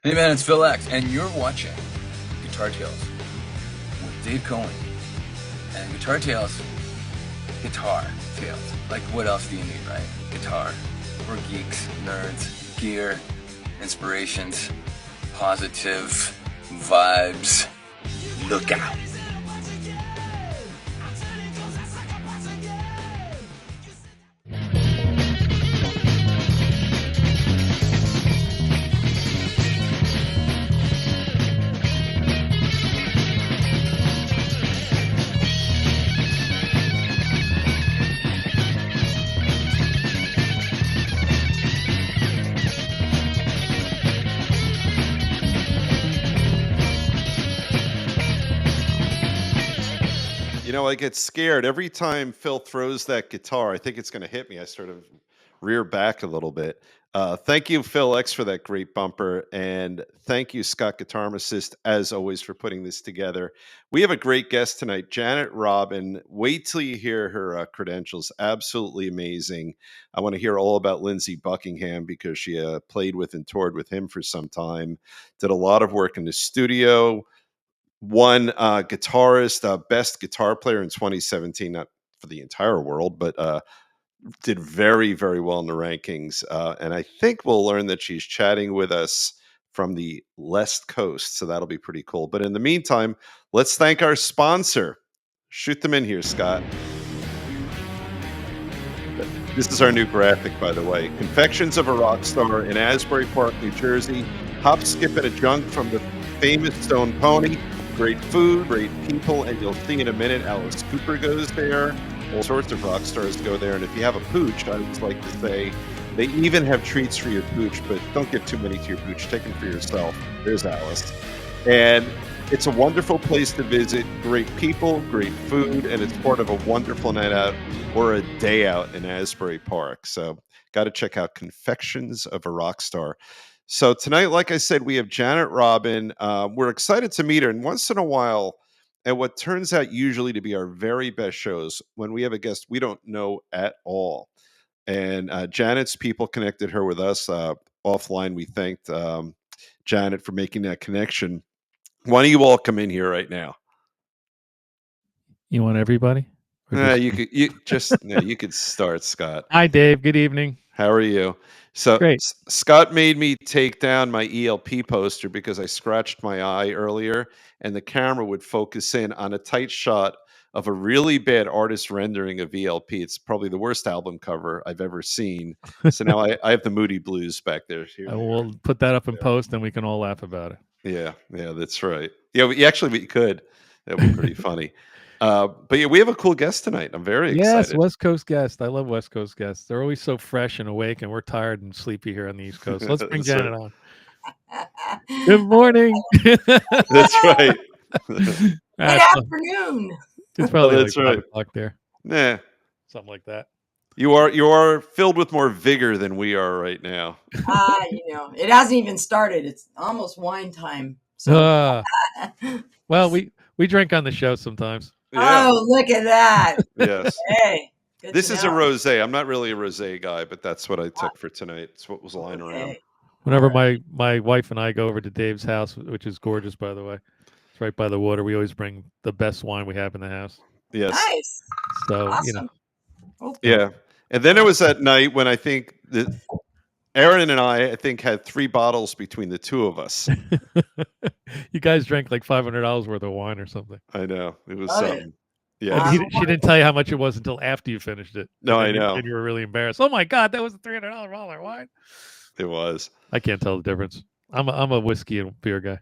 Hey man, it's Phil X, and you're watching Guitar Tales with Dave Cohen. And Guitar Tales, guitar tales. Like, what else do you need, right? Guitar. We're geeks, nerds, gear, inspirations, positive vibes. Look out. I get scared every time Phil throws that guitar. I think it's going to hit me. I sort of rear back a little bit. Thank you, Phil X, for that great bumper. And thank you, Scott Guitar Assist, as always, for putting this together. We have a great guest tonight, Janet Robin. Wait till you hear her credentials. Absolutely amazing. I want to hear all about Lindsey Buckingham because she played with and toured with him for some time, did a lot of work in the studio. Won guitarist, best guitar player in 2017, not for the entire world, but did very, very well in the rankings. And I think we'll learn that she's chatting with us from the West Coast. So that'll be pretty cool. But in the meantime, let's thank our sponsor. Shoot them in here, Scott. This is our new graphic, by the way. Confections of a Rock Star in Asbury Park, New Jersey. Hop, skip, and a junk from the famous Stone Pony. Great food, great people, and you'll see in a minute Alice Cooper goes there. All sorts of rock stars go there. And if you have a pooch, I always like to say they even have treats for your pooch, but don't give too many to your pooch. Take them for yourself. There's Alice. And it's a wonderful place to visit. Great people, great food, and it's part of a wonderful night out or a day out in Asbury Park. So got to check out Confections of a Rock Star. So tonight, like I said, we have Janet Robin. We're excited to meet her. And once in a while, at what turns out usually to be our very best shows, when we have a guest we don't know at all. And Janet's people connected her with us offline. We thanked Janet for making that connection. Why don't you all come in here right now? You want everybody? You could start, Scott. Hi, Dave. Good evening. How are you? So Great. Scott made me take down my ELP poster because I scratched my eye earlier, and the camera would focus in on a tight shot of a really bad artist rendering of ELP. It's probably the worst album cover I've ever seen. So now I have the Moody Blues back there. We'll put that up in post, and we can all laugh about it. Yeah, that's right. Yeah, we could. That would be pretty funny. But yeah, we have a cool guest tonight. I'm very excited. Yes, West Coast guests. I love West Coast guests. They're always so fresh and awake, and we're tired and sleepy here on the East Coast. Let's bring Janet on. Good morning. That's right. Good afternoon. It's probably like 5 o'clock there. Nah. Something like that. You are filled with more vigor than we are right now. It hasn't even started. It's almost wine time. So. Well, we drink on the show sometimes. Yeah. Oh, look at that. Yes. Hey. This is a rosé. I'm not really a rosé guy, but that's what I took for tonight. It's what was lying around. Whenever my wife and I go over to Dave's house, which is gorgeous, by the way, it's right by the water, we always bring the best wine we have in the house. Yes. Nice. So, awesome. Yeah. And then it was that night when I think Aaron and I think, had 3 bottles between the two of us. You guys drank like $500 worth of wine or something. I know. It was something. Yeah. She didn't tell you how much it was until after you finished it. No, I know. And you were really embarrassed. Oh my God, that was a $300 bottle of wine. It was. I can't tell the difference. I'm a whiskey and beer guy.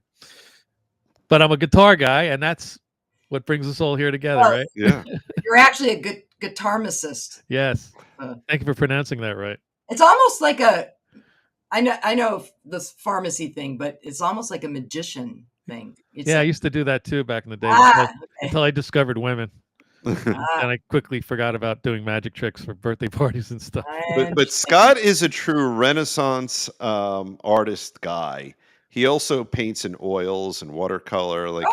But I'm a guitar guy, and that's what brings us all here together, right? Yeah. You're actually a good guitarist. Yes. Thank you for pronouncing that right. It's almost like I know this pharmacy thing, but it's almost like a magician thing. I used to do that too back in the day until I discovered women. And I quickly forgot about doing magic tricks for birthday parties and stuff. But Scott is a true Renaissance artist guy. He also paints in oils and watercolor. Like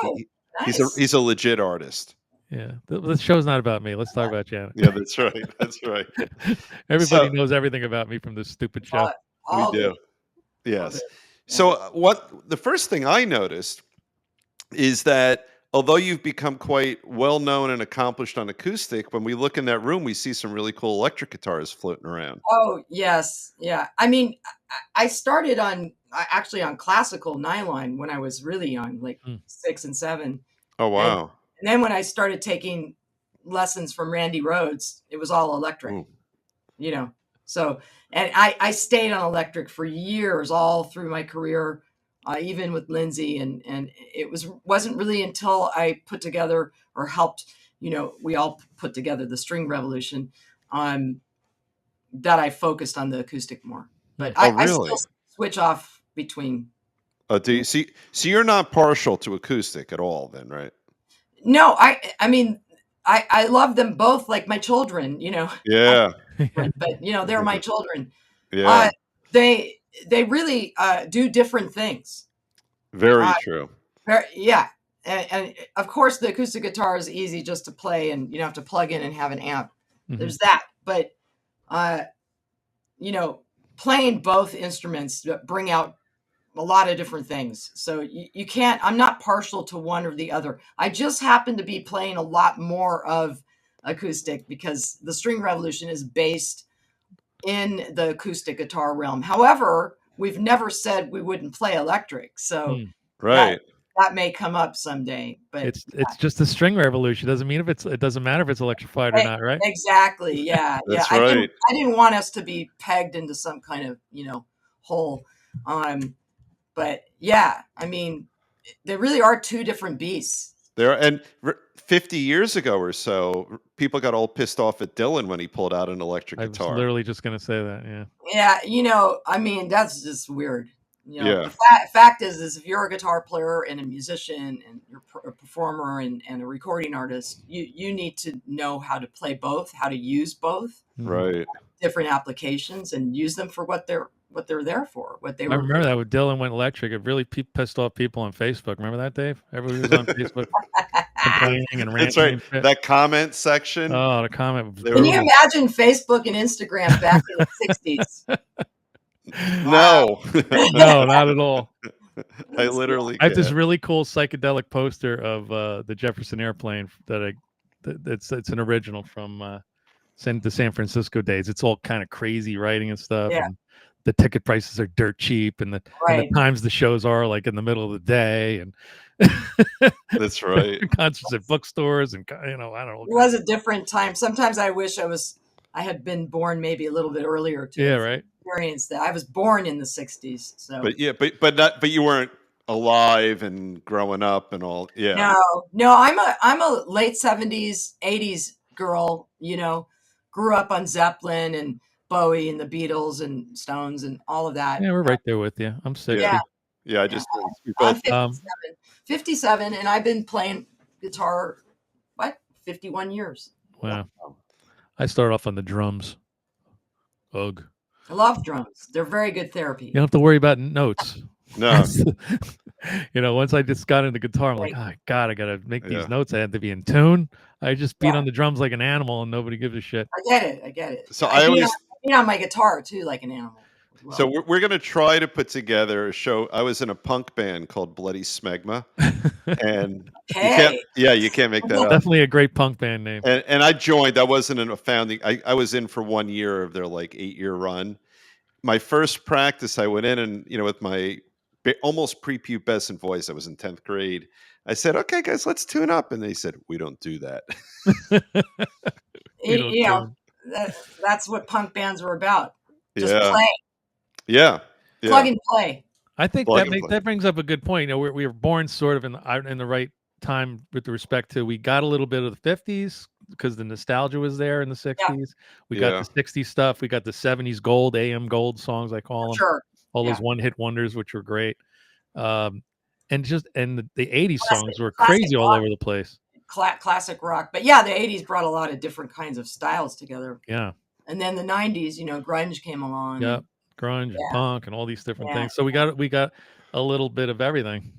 nice. he's a legit artist. Yeah, the show's not about me. Let's talk about Janet. Yeah, that's right. That's right. Everybody knows everything about me from this stupid show. We do. Yes. So what the first thing I noticed is that although you've become quite well known and accomplished on acoustic, when we look in that room, we see some really cool electric guitars floating around. Oh, yes. Yeah. I mean, I started actually on classical nylon when I was really young, like Mm. 6 and 7. Oh And, wow! and then when I started taking lessons from Randy Rhoads, it was all electric, Ooh. you know. So, and I stayed on electric for years, all through my career, even with Lindsay. And it wasn't really until I put together or helped, we all put together the String Revolution, that I focused on the acoustic more. But Oh I still really? switch off between. Do you see? So you're not partial to acoustic at all, then, right? No, I mean, I love them both like my children. I Yeah, but they're my children. yeah, Uh, they they really do different things. very Uh, true. yeah, and of course the acoustic guitar is easy just to play, and you don't have to plug in and have an amp. Mhm. There's that, but uh, you know, playing both instruments bring out a lot of different things. So you can't, I'm not partial to one or the other. I just happen to be playing a lot more of acoustic because the String Revolution is based in the acoustic guitar realm. However, we've never said we wouldn't play electric. So Mm. that Right. that may come up someday. But It's just a string revolution. Doesn't mean it doesn't matter if it's electrified or e- not, right? exactly, yeah, yeah. That's I didn't right. I didn't want us to be pegged into some kind of, hole. But yeah, I mean, they really are two different beasts. There and 50 years ago or so, people got all pissed off at Dylan when he pulled out an electric I was guitar. literally just gonna say that. Yeah. Yeah, I mean, that's just weird. The Yeah, fact is if you're a guitar player and a musician and you're a performer and a recording artist, you need to know how to play both, how to use both Mhm. right. different applications and use them for what they're there for, what they I were. remember that when Dylan went electric. It really pissed off people on Facebook. Remember that, Dave? Everybody was on Facebook complaining and That's ranting right. and shit. That comment section, Oh, the comment was they Can were you brutal. imagine Facebook and Instagram back in the 60s? Wow. no. No, not at all. I literally I have this can't. really cool psychedelic poster of the Jefferson Airplane it's an original from the San Francisco days. It's all kind of crazy writing and stuff, Yeah, and the ticket prices are dirt cheap, and the right. times the shows are like in the middle of the day, and That's right. concerts at bookstores, and I don't know all It kinds was of a different time. Sometimes I wish I had been born maybe a little bit earlier to yeah, have right. experienced that. I was born in the 60s, so But yeah, but you weren't alive and growing up and all. Yeah. no, no, I'm a late 70s, 80s girl, grew up on Zeppelin and Bowie and the Beatles and Stones and all of that. Yeah, we're right there with you. I'm Yeah. Yeah, 60. Yeah, I yeah. just we I'm both 57, and I've been playing guitar, 51 years. Wow. I started off on the drums. Ugh. I love drums. They're very good therapy. You don't have to worry about notes. no. Once I just got into guitar, I'm like, Right. oh God, I gotta make Yeah. these notes. I have to be in tune. I just beat Yeah. on the drums like an animal, and nobody gives a shit. I get it. I get it. So Yeah, I always I beat on my guitar too, like an animal as well. so we're going to try to put together a show. I was in a punk band called Bloody Smegma, and Okay. you can't make that up. Definitely a great punk band name. And I joined. I wasn't in a founding. I was in for 1 year of their like 8-year run. My first practice, I went in and with my almost prepubescent voice. I was in 10th grade. I said, "Okay, guys, let's tune up," and they said, "We don't do that." We don't You know, tune. that's what punk bands were about. Just Yeah, play, yeah, plug yeah. and play. I think Plug and play. that brings up a good point. We were born sort of in the right time with respect to we got a little bit of the 50s because the nostalgia was there in the 60s. We got Yeah. the 60s stuff. We got the 70s gold, AM gold songs I call them. Sure. All Yeah. those one-hit wonders, which were great. And the 80s Classic- songs were classic crazy all rock. over the place. Classic rock. But yeah, the 80s brought a lot of different kinds of styles together. Yeah. And then the 90s, grunge came along. Yep. Grunge and Yeah. punk and all these different Yeah. things. So we got a little bit of everything.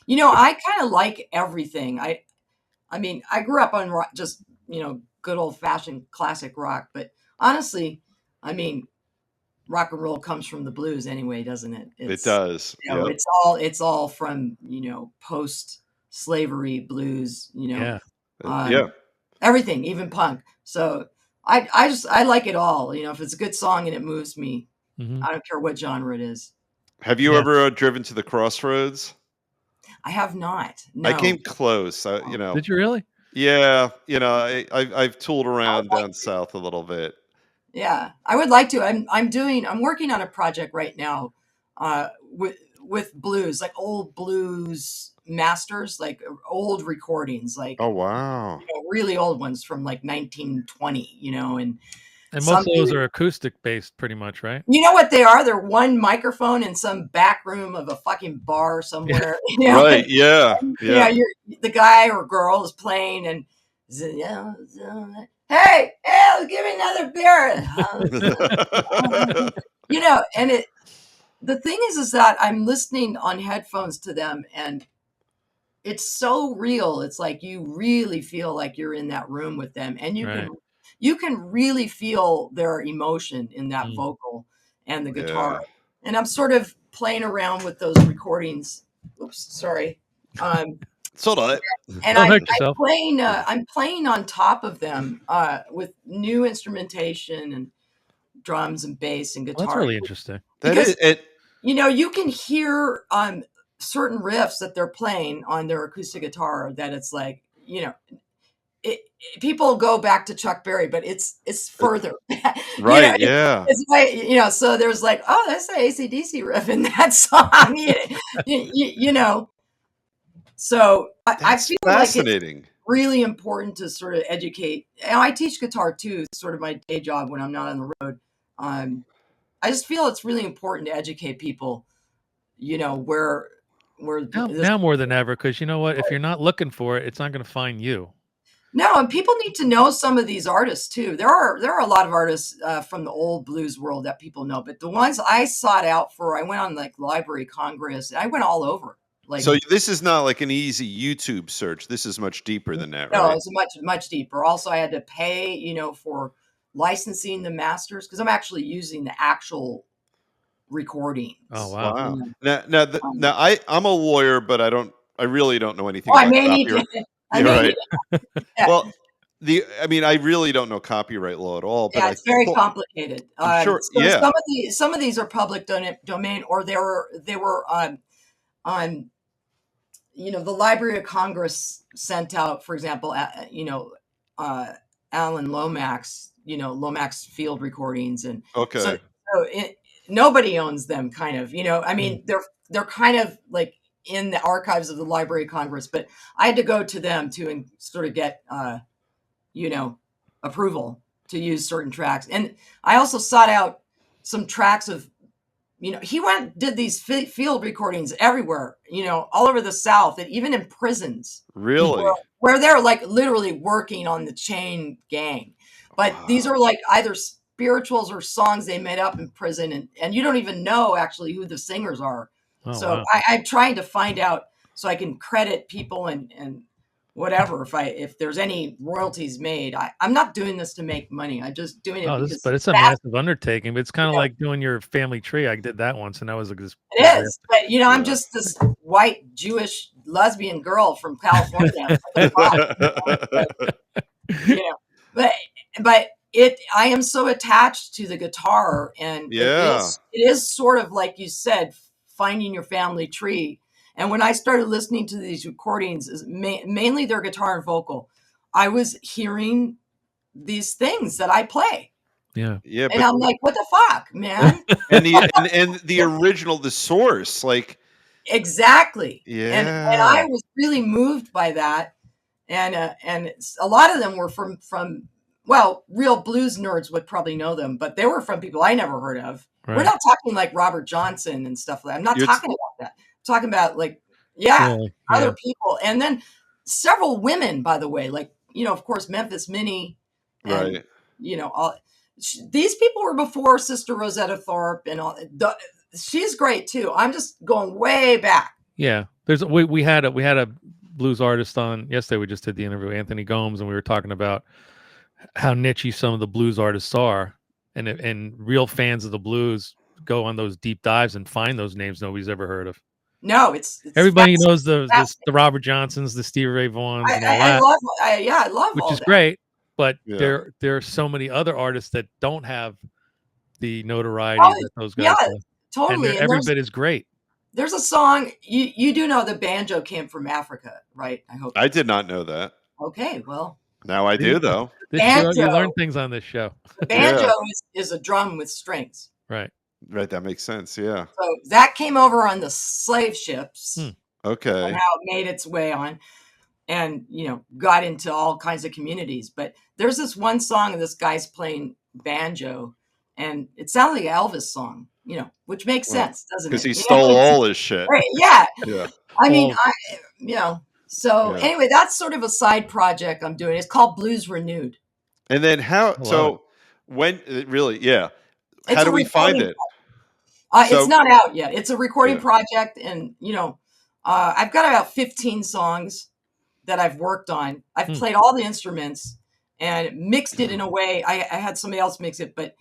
I kind of like everything. I mean, I grew up on rock, just, good old fashioned classic rock. But honestly, I mean, rock and roll comes from the blues anyway, doesn't it? It does. You know, Yep. it's all from, post slavery blues, Yeah. Yeah. everything, even punk. So I like it all. If it's a good song and it moves me, Mhm. I don't care what genre it is. Have you Yeah. ever driven to the Crossroads? I have not. I No. came close. Did you really? Yeah. I've tooled I around would like down to. south a little bit. Yeah, I would like to. I'm working on a project right now, with blues, like old blues masters, like old recordings, like Oh wow. really old ones from like 1920, and And most some of those are acoustic based, pretty much, right? you know what they are? They're one microphone in some back room of a fucking bar Yeah. somewhere. Right. Yeah. Yeah. You're the guy or girl is playing and hey, give me another beer. And the thing is that I'm listening on headphones to them and it's so real. It's like you really feel like you're in that room with them and Right. you can really feel their emotion in that Mm. vocal and the guitar. Yeah. And I'm sort of playing around with those recordings. Oops, sorry. So that. And Don't hurt yourself. I'm playing on top of them with new instrumentation and drums and bass and Well, that's guitar really interesting. That because is it. you can hear certain riffs that they're playing on their acoustic guitar that it's like people go back to Chuck Berry, but it's further. Right. Yeah. It's like so there's like, oh, that's the AC/DC riff in that song. So I That's feel like it's fascinating. really important to sort of educate. And I teach guitar too. It's sort of my day job when I'm not on the road. I just feel it's really important to educate people. Where this. Now more than ever, because you know what? If you're not looking for it, it's not going to find you. No, and people need to know some of these artists too. There are a lot of artists from the old blues world that people know, but the ones I sought out for, I went on like Library Congress. I went all over. Like, So this is not like an easy YouTube search. This is much deeper than that, no, right? it's much deeper. Also, I had to pay, for licensing the masters because I'm actually using the actual recordings. Oh wow. Wow. You Now I'm a lawyer, but I really don't know anything oh, I about may need copyright. to. I Yeah, may right. need. Yeah, Well, I really don't know copyright law at all, but yeah, I it's very thought, complicated. I'm sure. So Yeah. some of these are public domain, or they were on. The Library of Congress sent out, for example, uh, Alan Lomax, Lomax field recordings, and so Okay. nobody owns them. Kind of, I Mm. mean, they're kind of like in the archives of the Library of Congress, but I had to go to them to and sort of get you know approval to use certain tracks, and I also sought out some tracks of he did these field recordings everywhere, all over the South and even in prisons Mm. Really? where they're like literally working on the chain gang. But these are Wow. like either spirituals or songs they made up in prison, and you don't even know actually who the singers are. Oh So wow. I'm trying to find out so I can credit people and whatever if there's any royalties made. I'm not doing this to make money. I'm just doing it Oh, because but it's a that's massive undertaking. But it's kind of like doing your family tree. I did that once, and that was like this it disaster. is. But I'm Yeah. just this white Jewish lesbian girl from California. you know but I am so attached to the guitar, and Yeah. it is sort of like you said, finding your family tree. And when I started listening to these recordings, mainly their guitar and vocal, I was hearing these things that I play, Yeah. Yeah, and but I'm like, what the fuck, man? the original, the source, like, Exactly. And I yeah. was really moved by that. And a lot of them were from well, real blues nerds would probably know them, but they were from people I never heard of. We're Right. not talking like Robert Johnson and stuff like that. I'm not You're talking about that. I'm talking about like, yeah, Really. other Yeah. people. And then several women, by the way, like, of course, Memphis Minnie and, right. all these people were before Sister Rosetta Tharpe and all. She's great too. I'm just going way back. Yeah. We had a blues artist on yesterday. We just did the interview, Anthony Gomes, and we were talking about how nichey some of the blues artists are. and real fans of the blues go on those deep dives and find those names nobody's ever heard of. No, it's Everybody knows the fascinating. Robert Johnsons, the Stevie Ray Vaughans, and all I that, love I love which all is that. great. But Yeah. there are so many other artists that don't have the notoriety Oh, that those yeah, guys have, and totally. And every bit is great. there's a song you do know the banjo came from Africa, right? I hope. I did not know that. Okay, well, Now I do, though. This show, you banjo learn things on this show, the banjo Yeah. is a drum with strings. right? Right. That makes sense. Yeah. So that came over on the slave ships and Okay. how it made its way on and, got into all kinds of communities. But there's this one song of this guy's playing banjo and it sounds like an Elvis song, which makes Well, sense, doesn't because it? he stole all his shit. Right, yeah. Yeah. I mean, All- so Yeah. anyway, that's sort of a side project I'm doing. It's called Blues Renewed. And then how? love So when really? Yeah. It's How a do we find recording it? It's So not out yet. It's a recording Yeah. project, and I've got about 15 songs that I've worked on. I've played all the instruments and mixed it in a way. I had somebody else mix it, but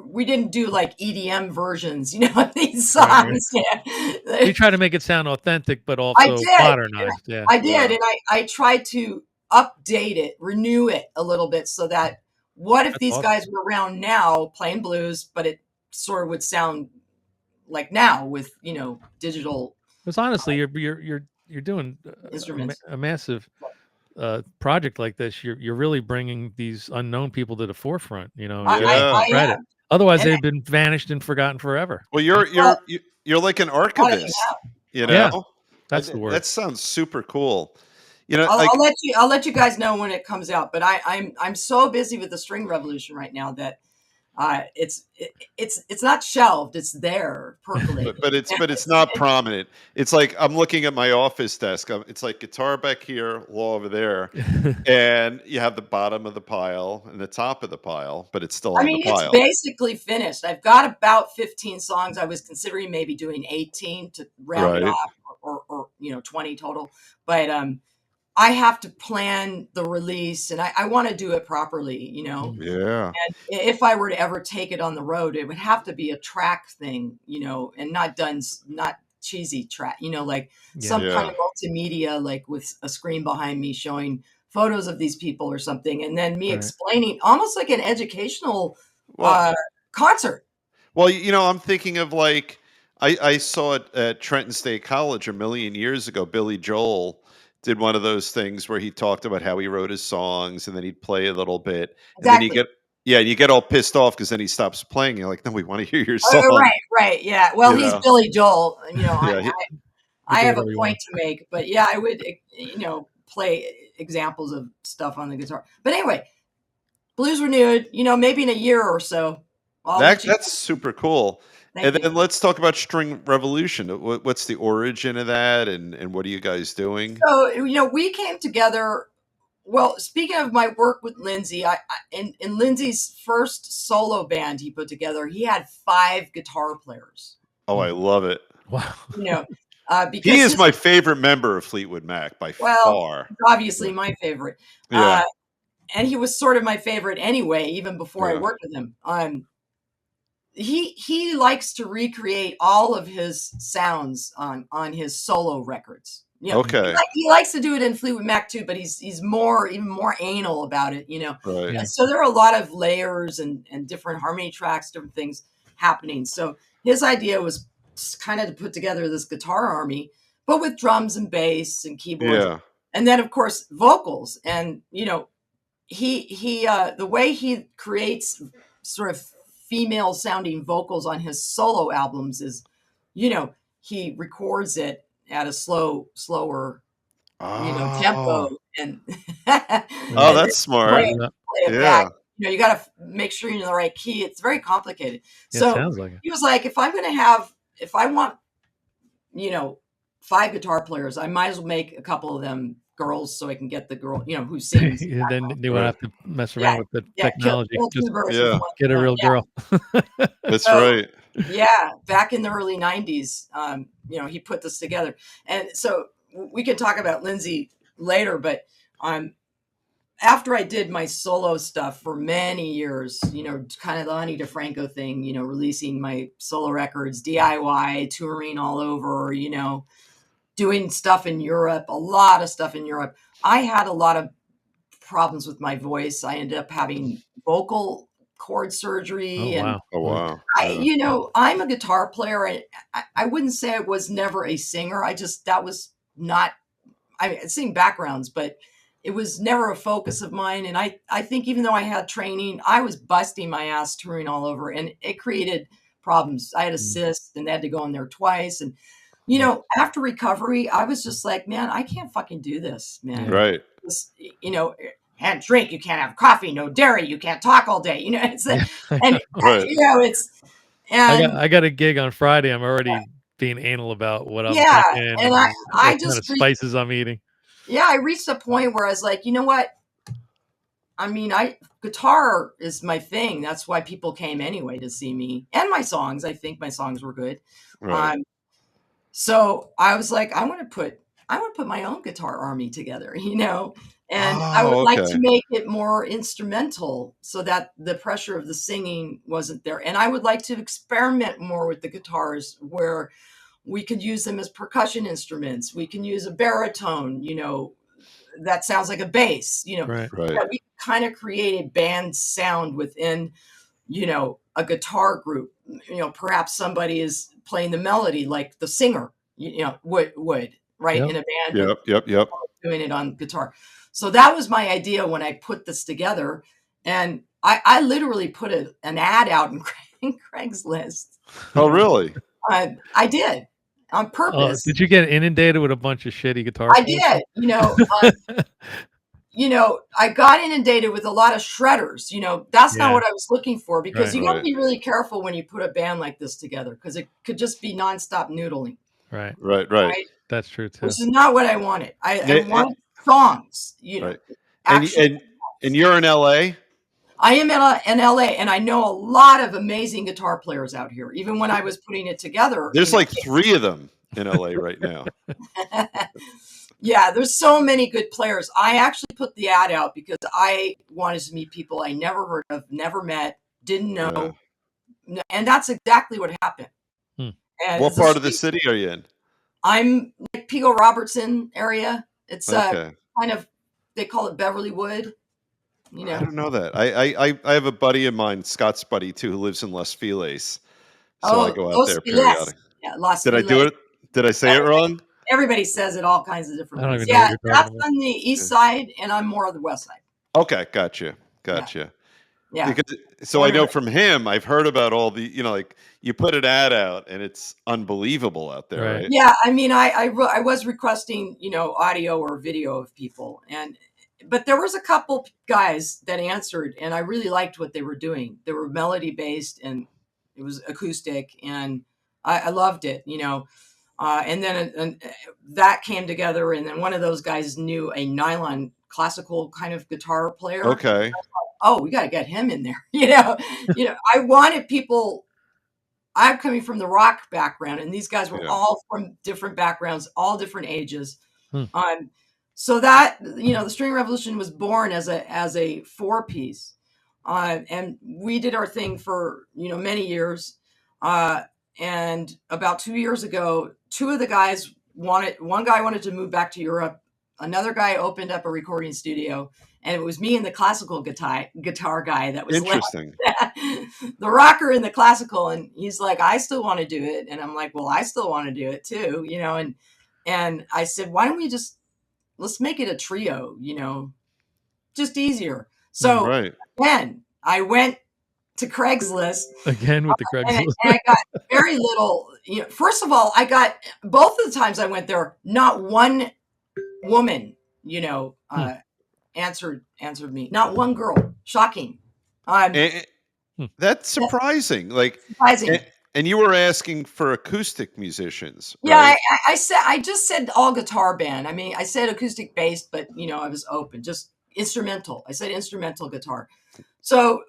we didn't do like EDM versions, of these songs. Yeah. We try to make it sound authentic, but I also did. modernized. Yeah, I did, Yeah. and I tried to update it, renew it a little bit, so that what if That's these awesome. guys were around now playing blues, but it sort of would sound like now with digital because honestly, you're doing instruments. a massive project like this. You're really bringing these unknown people to the forefront. And I, giving them I credit. am. Otherwise, And they've been vanished and forgotten forever. Well, Well, you're like an a lot of them archivist. have. You know. Yeah, that's the That word. sounds super cool. Like I'll let you guys know when it comes out. But I'm so busy with the String Revolution right now that it's not shelved. It's there percolating. but it's not prominent. It's like I'm looking at my office desk. It's like guitar back here, law over there, and you have the bottom of the pile and the top of the pile, but it's still I on mean, the it's pile. basically finished. I've got about 15 songs. I was considering maybe doing 18 to round it Right. off, or 20 total. But I have to plan the release, and I want to do it properly, Yeah. And if I were to ever take it on the road, it would have to be a track thing, and not cheesy track, like some Yeah. kind of multimedia, like with a screen behind me showing photos of these people or something, and then me Right. explaining, almost like an educational Well, concert. well, I'm thinking of like I saw it at Trenton State College a million years ago. Billy Joel did one of those things where he talked about how he wrote his songs and then he'd play a little bit and then Exactly. you get all pissed off because then he stops playing. You're like, no, we want to hear your Oh, song. right, yeah. Well, You he's know. Billy Joel. Yeah, I do have a whatever you point want. to make, but yeah, I would, play examples of stuff on the guitar. But anyway, Blues Renewed, maybe in a year or so. that's super cool. Thank And you. then let's talk about String Revolution. What's the origin of that, and what are you guys doing? So, we came together. Well, speaking of my work with Lindsay, in Lindsay's first solo band he put together, he had 5 guitar players. Oh, I love it. Wow. Because He is my favorite member of Fleetwood Mac by far. obviously my favorite. Yeah. And he was sort of my favorite anyway, even before I Yeah. worked with him. He likes to recreate all of his sounds on his solo records. Okay. He likes to do it in Fleetwood Mac too, but he's even more anal about it, Right. Yeah. And so there are a lot of layers and different harmony tracks, different things happening. So his idea was kind of to put together this guitar army, but with drums and bass and keyboards, Yeah. and then of course vocals. And he the way he creates sort of female sounding vocals on his solo albums is, he records it at a slower, tempo, Oh. and Oh, that's smart. play it Yeah. back. You got to make sure you're in the right key. It's very complicated. Yeah, So sounds like it. he was like, if I want, 5 guitar players, I might as well make a couple of them girls so I can get the girl, who sings. Then they won't have to mess Yeah, around with the Yeah, technology. kill 2 Just birds Yeah. with one get a stone. real Yeah. girl. That's So- right. Yeah, back in the early 90s, he put this together. And so we can talk about Lindsay later, but after I did my solo stuff for many years, kind of the Honey DeFranco thing, releasing my solo records, DIY, touring all over, doing stuff in Europe, a lot of stuff in Europe. I had a lot of problems with my voice. I ended up having vocal cord surgery. Oh And wow. Oh wow. I'm a guitar player. And I wouldn't say I was never a singer. That was not, I sing backgrounds, but it was never a focus of mine. And I think even though I had training, I was busting my ass touring all over, and it created problems. I had a cyst and they had to go in there twice. And, after recovery, I was just like, man, I can't fucking do this, man. Yeah. Right. This, can't drink, you can't have coffee, no dairy, you can't talk all day, it's Yeah. and Right. it's, and I got a gig on Friday. I'm already being anal about what I'm yeah, drinking and and I what kind just of spices I'm eating. I reached a point where I was like, you know what? I mean, guitar is my thing. That's why people came anyway to see me and my songs. I think my songs were good. Right. So I was like, I want to put my own guitar army together, and I would Oh, like okay. to make it more instrumental so that the pressure of the singing wasn't there. And I would like to experiment more with the guitars where we could use them as percussion instruments. We can use a baritone, that sounds like a bass, Right. Right. that we kind of create a band sound within, a guitar group. Perhaps somebody is playing the melody like the singer, would right, Yep. in a band, but Yep. doing it on guitar. So that was my idea when I put this together, and I literally put an ad out in Craigslist. Oh, really? I did on purpose. Did you get inundated with a bunch of shitty guitar I players? did, I got inundated with a lot of shredders. That's not Yeah. what I was looking for, because Right. you got to Right. be really careful when you put a band like this together, because it could just be nonstop noodling, Right. Right. right? That's true too. Which is not what I wanted. I Yeah, wanted songs, right. actual. And you're in LA? I am in LA, and I know a lot of amazing guitar players out here. Even when I was putting it together, There's like 3 of them in LA right now. yeah, there's so many good players. I actually put the ad out because I wanted to meet people I never heard of, never met, didn't know. And that's exactly what happened. Hmm. And What part of the city are you in? I'm like Pico Robertson area. It's Okay. kind of, they call it Beverly Wood. I don't know that. I have a buddy of mine, Scott's buddy too, who lives in Los Feliz. So I go out Los there Feliz. periodically. Yeah, Los Did I do Feliz. it? Did I say it wrong? Everybody says it all kinds of different I don't ways. even know what Yeah, you're talking that's about. on the east side, and I'm more of the west side. Okay, gotcha. Yeah. Because so I know from him, I've heard about all the, like you put an ad out and it's unbelievable out there, Right. right? Yeah, I mean, I was requesting, audio or video of people, but there was a couple guys that answered, and I really liked what they were doing. They were melody based, and it was acoustic, and I loved it, and then that came together, and then one of those guys knew a nylon classical kind of guitar player. Okay. Oh, we got to get him in there. I wanted people. I'm coming from the rock background, and these guys were all from different backgrounds, all different ages. So that, the String Revolution was born as a 4-piece, and we did our thing for many years. And about 2 years ago, one guy wanted to move back to Europe. Another guy opened up a recording studio, and it was me and the classical guitar guy that was Interesting. the rocker and the classical. And he's like, I still want to do it. And I'm like, well, I still want to do it too, and I said, why don't we let's make it a trio, just easier. So Right. then I went to Craigslist Again with the Craigslist. and I got very little. First of all, I got, both of the times I went there, not one woman, answered me. Not one girl. Shocking. That's surprising. Surprising. And you were asking for acoustic musicians, Yeah, right? I just said all guitar band. I mean, I said acoustic bass, but I was open, just instrumental. I said instrumental guitar. So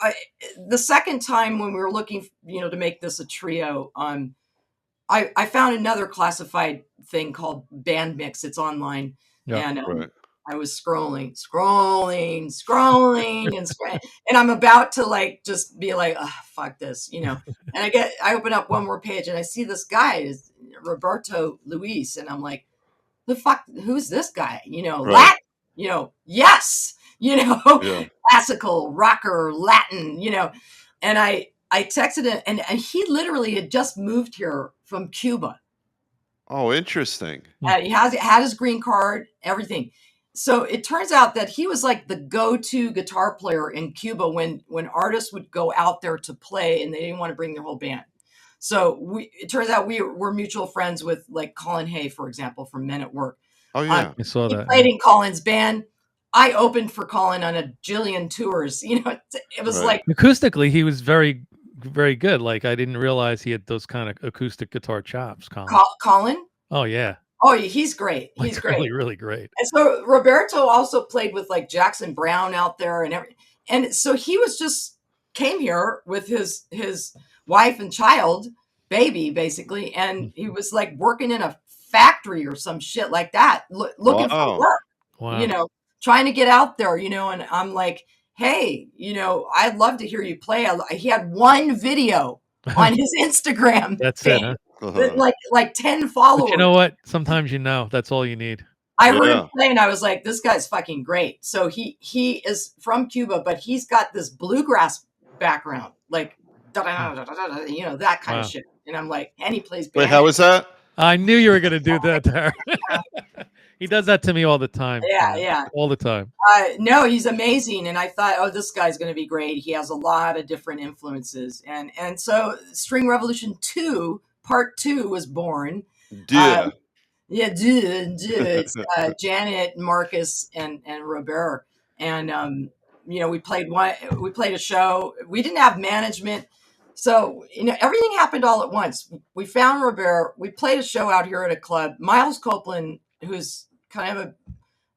the second time when we were looking, to make this a trio, I found another classified thing called Band Mix. It's online, Yeah. and Right. I was scrolling, and I'm about to like just be like, oh, fuck this, And I open up one more page and I see this guy is Roberto Luis, and I'm like, the fuck, who's this guy? Right. Latin, yes, Yeah. classical rocker Latin, and I texted him, and he literally had just moved here from Cuba. Oh, interesting. He had his green card, everything. So it turns out that he was like the go-to guitar player in Cuba when artists would go out there to play and they didn't want to bring their whole band. So it turns out we're mutual friends with like Colin Hay, for example, from Men at Work. Oh yeah, I saw He that. played in Colin's band. I opened for Colin on a jillion tours. It was Right. like Acoustically, he was very, very good. Like I didn't realize he had those kind of acoustic guitar chops. Colin. Oh yeah. Oh, he's great. He's Like, great. really, really great. And so Roberto also played with like Jackson Brown out there and so he was just came here with his wife and child, baby, basically, and he was like working in a factory or some shit like that, looking for work. Wow. Trying to get out there, and I'm like, hey, I'd love to hear you play. He had one video on his Instagram. That's it, huh? Like 10 followers. But you know what? Sometimes that's all you need. I heard him play and I was like, this guy's fucking great. So he is from Cuba, but he's got this bluegrass background, like that kind of shit. And I'm like, and he plays Wait, how was that? I knew you were going to do that, Tara. He does that to me all the time. Yeah. All the time. No, he's amazing. And I thought, oh, this guy's going to be great. He has a lot of different influences. And so String Revolution 2, Part 2 was born. Yeah. It's Janet, Marcus, and Robert, and we played a show. We didn't have management, so everything happened all at once. We found Robert. We played a show out here at a club. Miles Copeland, who's kind of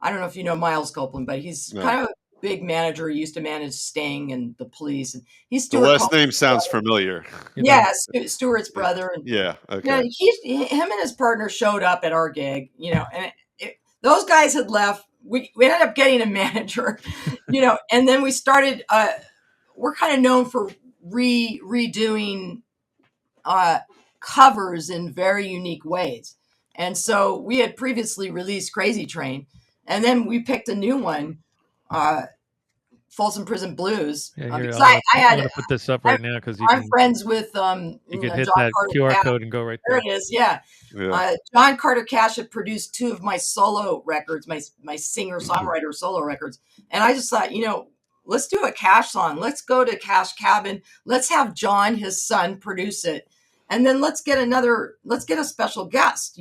I don't know if you know Miles Copeland, but he's kind of a big manager. He used to manage Sting and the Police, and he's the last name sounds familiar. Yeah, Stewart's brother. And, yeah, okay. Him and his partner showed up at our gig, and those guys had left. We ended up getting a manager, and then we started. We're kind of known for redoing covers in very unique ways, and so we had previously released Crazy Train, and then we picked a new one. Folsom Prison Blues. Yeah, I'm going to put this up right now because I'm friends with you can hit John that Carter QR Cash. code and go right there. There it is. Yeah. John Carter Cash had produced 2 of my solo records, my singer songwriter solo records, and I just thought, let's do a Cash song. Let's go to Cash Cabin. Let's have John, his son, produce it, and then let's get a special guest,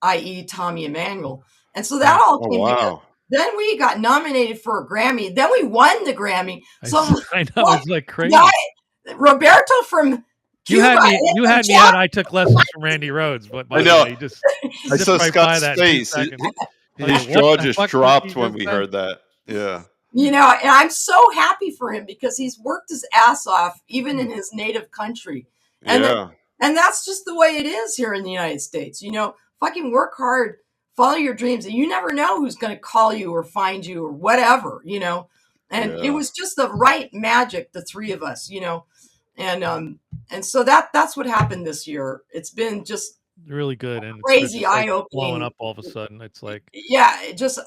i.e. Tommy Emmanuel, and so that all came together. Then we got nominated for a Grammy. Then we won the Grammy. So I know it's like crazy. Roberto from Cuba. You had me at I took lessons from Randy Rhoads, but I know. I saw Scott's face. His jaw just dropped when we heard that. Yeah. And I'm so happy for him because he's worked his ass off even in his native country. And and that's just the way it is here in the United States. Fucking work hard. Follow your dreams, and you never know who's going to call you or find you or whatever, And it was just the right magic, the 3 of us, and so that's what happened this year. It's been just really good and crazy, it's eye-opening, blowing up all of a sudden. It's like just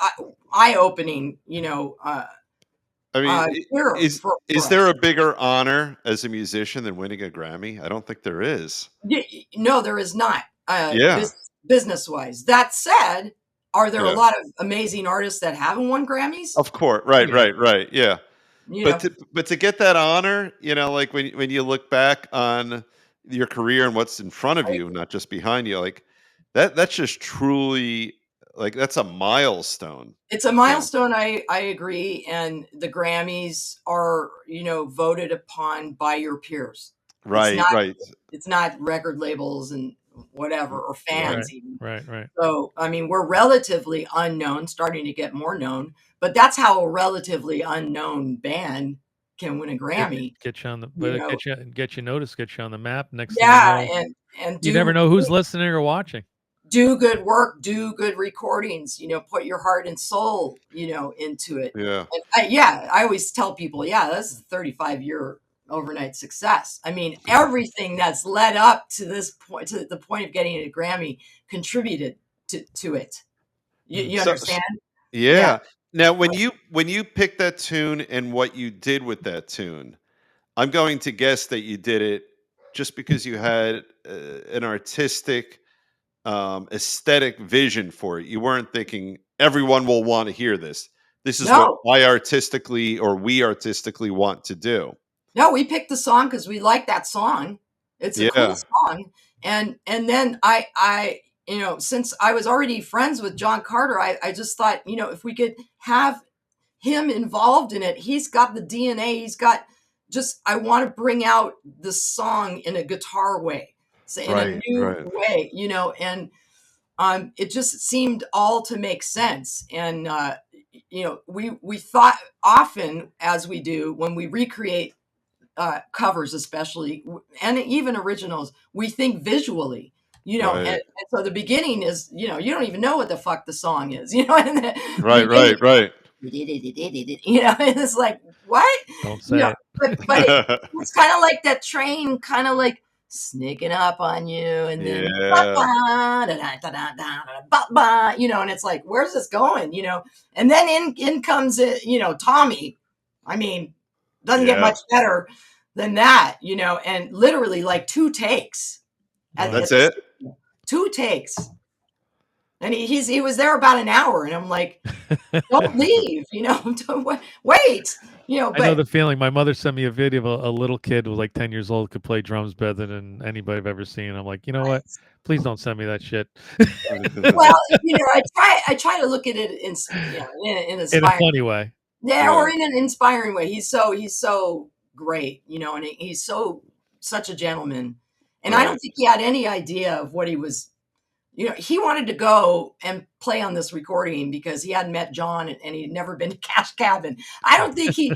eye-opening. I mean, is there a bigger honor as a musician than winning a Grammy? I don't think there is. No, there is not. Business-wise. That said, are there a lot of amazing artists that haven't won Grammys? Of course, right, yeah. But to get that honor, like when you look back on your career and what's in front of you, not just behind you, like that's just truly like that's a milestone. It's a milestone. I agree, and the Grammys are voted upon by your peers. Right. It's not record labels and whatever or fans even. Right. So I mean, we're relatively unknown, starting to get more known, but that's how a relatively unknown band can win a Grammy. Get you on the get you noticed, get you on the map. Next thing you know, and you never know who's listening or watching. do good work, do good recordings, put your heart and soul, into it. Yeah. And I always tell people, this is a 35-year overnight success. I mean, everything that's led up to this point, to the point of getting a Grammy, contributed to it. You So, understand? Yeah. yeah. Now, when you picked that tune and what you did with that tune, I'm going to guess that you did it just because you had an artistic, aesthetic vision for it. You weren't thinking everyone will want to hear this. This is what No, we artistically want to do. no, we picked the song because we like that song. It's a cool Yeah. song. And then since I was already friends with John Carter, I just thought, if we could have him involved in it, he's got the DNA. He's got I want to bring out the song in a guitar way, so in a Right. new Right. way, and it just seemed all to make sense. And we thought often, as we do when we recreate covers, especially, and even originals, we think visually. And Right. so the beginning is, you don't even know what the fuck the song is, and the Right. beginning, Right. Right. and it's like, what? Don't say it. But it's kind of like that train, kind of like sneaking up on you, and then Yeah. and it's like, where's this going? And then in comes it, Tommy. I mean, doesn't get Yeah. much better than that, and literally like 2 takes. That's it. 2 takes. And he was there about an hour, and I'm like, don't leave, don't wait, I know but the feeling. My mother sent me a video of a little kid who was like 10 years old, could play drums better than anybody I've ever seen. I'm like, you know what? Please don't send me that shit. well, I try to look at it in In a inspiring, funny way. or in an inspiring way. He's so great, and he's such a gentleman. And I Right. don't think he had any idea of what he was. He wanted to go and play on this recording because he hadn't met John, and he'd never been to Cash Cabin. I don't think he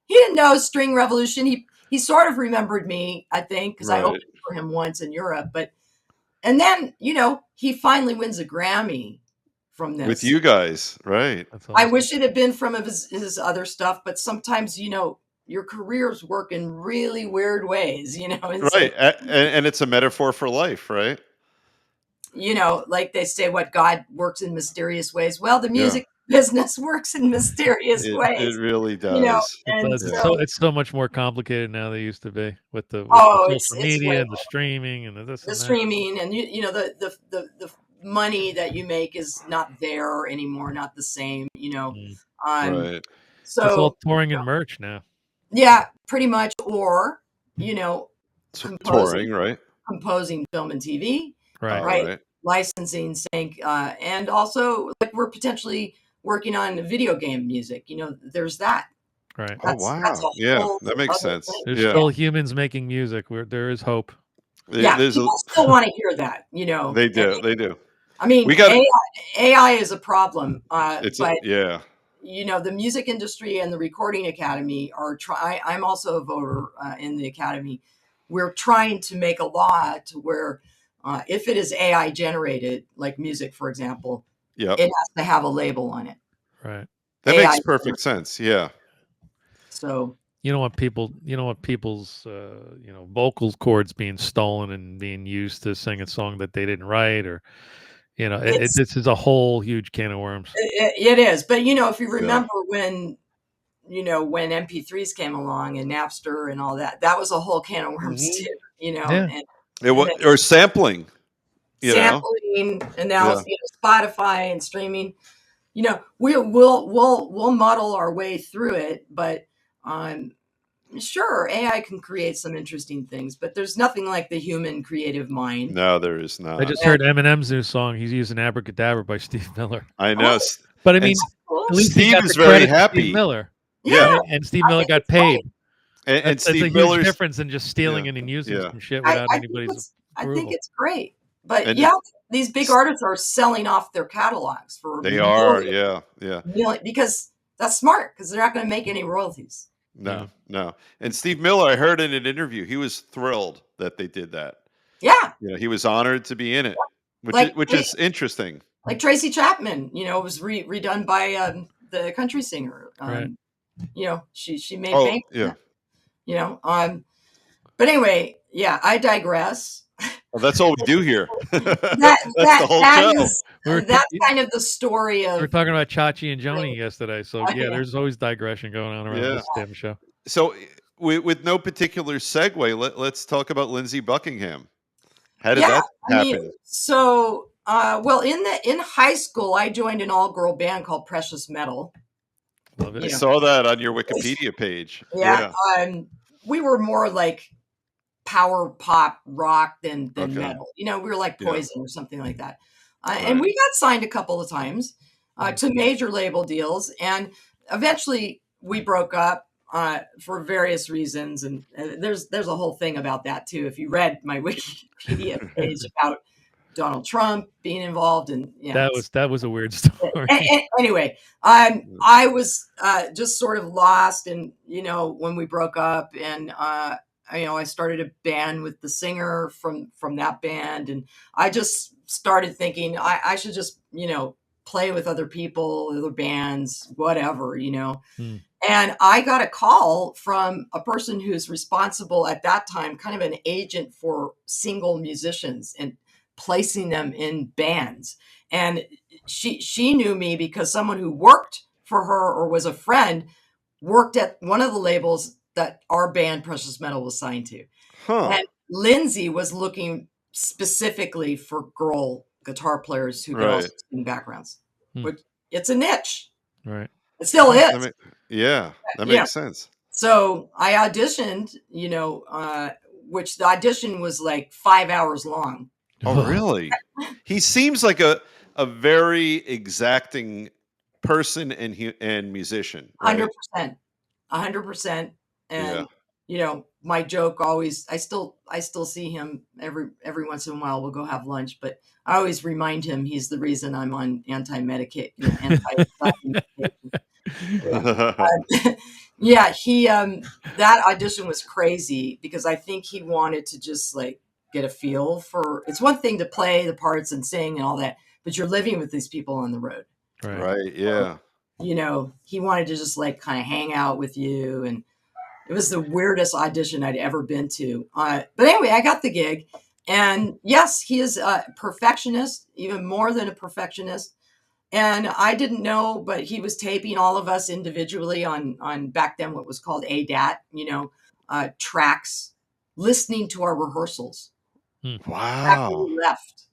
didn't know String Revolution. He sort of remembered me, I think, because I Right. opened for him once in Europe. And then, he finally wins a Grammy from this. With you guys, right? That's I awesome. wish it had been from his other stuff, but sometimes, your careers work in really weird ways, and so, Right. And it's a metaphor for life, right? like they say, what God works in mysterious ways. Well, the Yeah. music business works in mysterious It ways, really does. It and does. so, It's so much more complicated now than it used to be with the it's social way media and the streaming and the this the and that. streaming, and the money that you make is not there anymore, not the same, Mm. Right. It's all so touring and merch now. yeah, pretty much, or composing Touring, right? film and TV, Right. All right? right. Licensing, sync, and also, like, we're potentially working on video game music. There's that. Right. Oh, That's a wow. Yeah, whole that makes other sense. thing. There's Yeah. still humans making music. There is hope. Yeah, There's a people still want to hear that. they And, do. They do. I mean, We got AI is a problem, it's but yeah. the music industry and the Recording Academy are I'm also a voter in the Academy. We're trying to make a law to where if it is AI generated, like music, for example, Yep. it has to have a label on it. Right. That AI makes perfect sense. Yeah. So You don't want people's vocal cords being stolen and being used to sing a song that they didn't write, or this is a whole huge can of worms. it is. But if you Yeah. remember when MP3s came along and Napster and all that, that was a whole can of worms Mhm. too. Yeah. And It was or sampling, you know. sampling, and now Yeah. Spotify and streaming. We'll muddle our way through it, but sure, AI can create some interesting things, but there's nothing like the human creative mind. No, there is I not. just heard Eminem's new song. He's using Abracadabra by Steve Miller. I know. But I And mean, Cool. at least he Steve got is the very credit to happy. Steve Miller. Yeah. Right? And Steve Miller think got it's great. paid. And That's a Steve huge Miller's difference than just stealing Yeah. it and using Yeah. some shit I without think anybody's I think approval. it's great. But And yeah, these big artists are selling off their catalogs for they are. millions, Yeah. because that's smart, because they're not going to make any royalties. No. And Steve Miller, I heard in an interview, he was thrilled that they did that. Yeah, He was honored to be in it. which is interesting. Like Tracy Chapman, it was redone by the country singer. Right. She made Oh, bank. yeah. But anyway, yeah, I digress. Well, that's all we do here. That That's the whole show. that's kind of the story We were of. talking about Chachi and Joni yesterday, so yeah, Yeah. there's always digression going on around Yeah. this damn show. So, with no particular segue, let's talk about Lindsey Buckingham. How did that happen? Well, in high school, I joined an all-girl band called Precious Metal. Love it. I saw that on your Wikipedia page. Yeah. We were more like power pop rock than Okay. metal. We were like Yeah. Poison or something like that. And we got signed a couple of times to major label deals, and eventually we broke up for various reasons. And there's a whole thing about that too. If you read my Wikipedia page about Donald Trump being involved, and that was a weird story. Anyway, I was just sort of lost, and when we broke up, and I started a band with the singer from that band, and I just started thinking I should just play with other people, other bands, whatever. And I got a call from a person who's responsible at that time, kind of an agent for single musicians and placing them in bands. And she knew me because someone who worked for her or was a friend worked at one of the labels that our band Precious Metal was signed to. Huh. And Lindsay was looking specifically for girl guitar players who could also sing backgrounds. Which it's a niche. Right. It still is. That makes sense. So I auditioned, which the audition was like 5 hours long. Oh, really? He seems like a very exacting person and musician. Right? 100%. And my joke always, I still see him every once in a while. We'll go have lunch, but I always remind him he's the reason I'm on anti-medication. Yeah, he that audition was crazy because I think he wanted to just like get a feel for. It's one thing to play the parts and sing and all that, but you're living with these people on the road. Right. Yeah. He wanted to just like kind of hang out with you, and it was the weirdest audition I'd ever been to. But anyway, I got the gig, and yes, he is a perfectionist, even more than a perfectionist. And I didn't know, but he was taping all of us individually on back then what was called ADAT, tracks, listening to our rehearsals. Wow. After we left.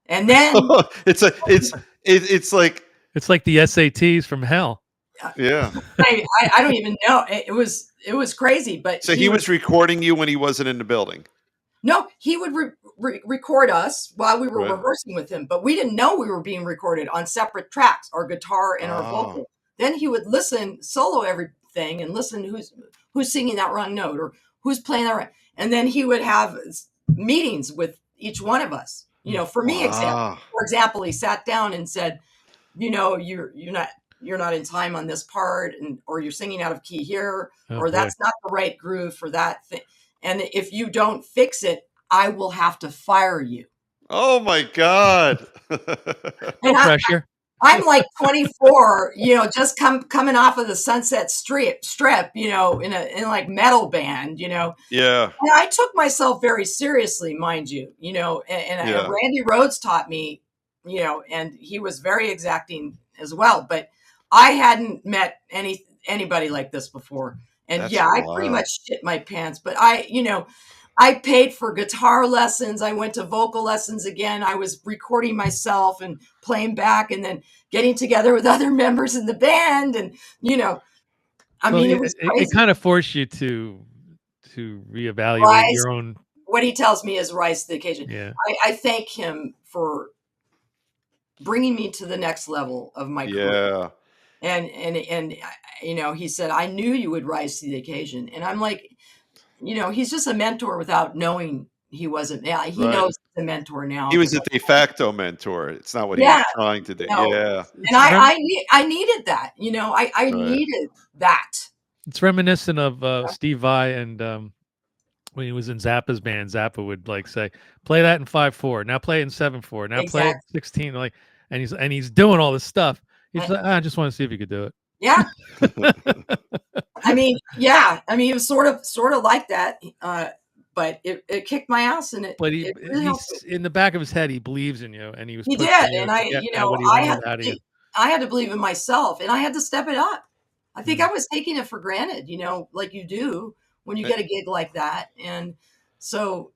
And then it's like the SATs from hell. Yeah. I don't even know. It was crazy, but so he was recording you when he wasn't in the building. No, he would record us while we were rehearsing with him, but we didn't know we were being recorded on separate tracks, our guitar and our vocal. Then he would listen, solo everything, and listen who's singing that wrong note or who's playing that right. And then he would have meetings with each one of us. For me, for example, he sat down and said, you're not in time on this part, or you're singing out of key here, or that's not the right groove for that thing. And if you don't fix it, I will have to fire you. Oh my God. No pressure. I'm like 24, just coming off of the Sunset Strip, in like metal band, Yeah. And I took myself very seriously, mind you, and Randy Rhoads taught me, and he was very exacting as well. But I hadn't met anybody like this before. And I pretty much shit my pants, but I paid for guitar lessons. I went to vocal lessons again. I was recording myself and playing back and then getting together with other members in the band. And, it was crazy. It kind of forced you to reevaluate your own. What he tells me is rise to the occasion. Yeah. I thank him for bringing me to the next level of my career. And he said, I knew you would rise to the occasion. And I'm like, he's just a mentor without knowing he wasn't. Yeah, he knows he's a mentor now. He was a de facto mentor. It's not what he was trying to do. No. Yeah. And I needed that. I needed that. It's reminiscent of Steve Vai and when he was in Zappa's band, Zappa would like say, "Play that in 5/4. Now play it in 7/4. Now play it Exactly. 16." Like, and he's doing all this stuff. He's Uh, like, "I just want to see if you could do it." Yeah. I mean, yeah. I mean, it was sort of like that. But it kicked my ass, and But it really helped me. he's in the back of his head, he believes in you, and he was He pushing did, you and to get out what he wanted out of you. I had to believe in myself, and I had to step it up. I think Mm. I was taking it for granted, like you do when you get a gig like that. And so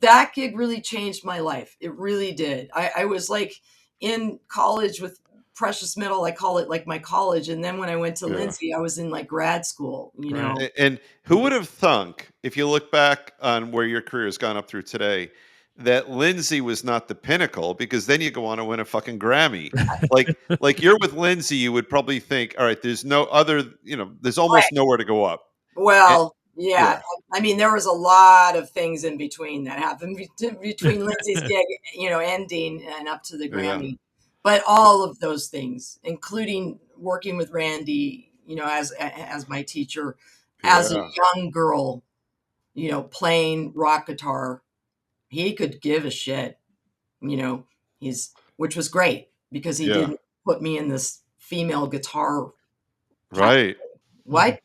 that gig really changed my life. It really did. I was like in college with precious metal. I call it like my college. And then when I went to Yeah. Lindsay, I was in like grad school, Right. And who would have thunk, if you look back on where your career has gone up through today, that Lindsay was not the pinnacle? Because then you go on to win a fucking Grammy. Like you're with Lindsay, you would probably think, all right, there's no other, there's Right. almost nowhere to go up. And, Well, yeah. yeah, I mean, there was a lot of things in between that happened between Lindsay's gig, ending and up to the yeah, Grammy. But all of those things, including working with Randy, as my teacher, as a yeah, young girl, playing rock guitar, he could give a shit, you know, which was great because he yeah, didn't put me in this female guitar category. right. Mhm. What?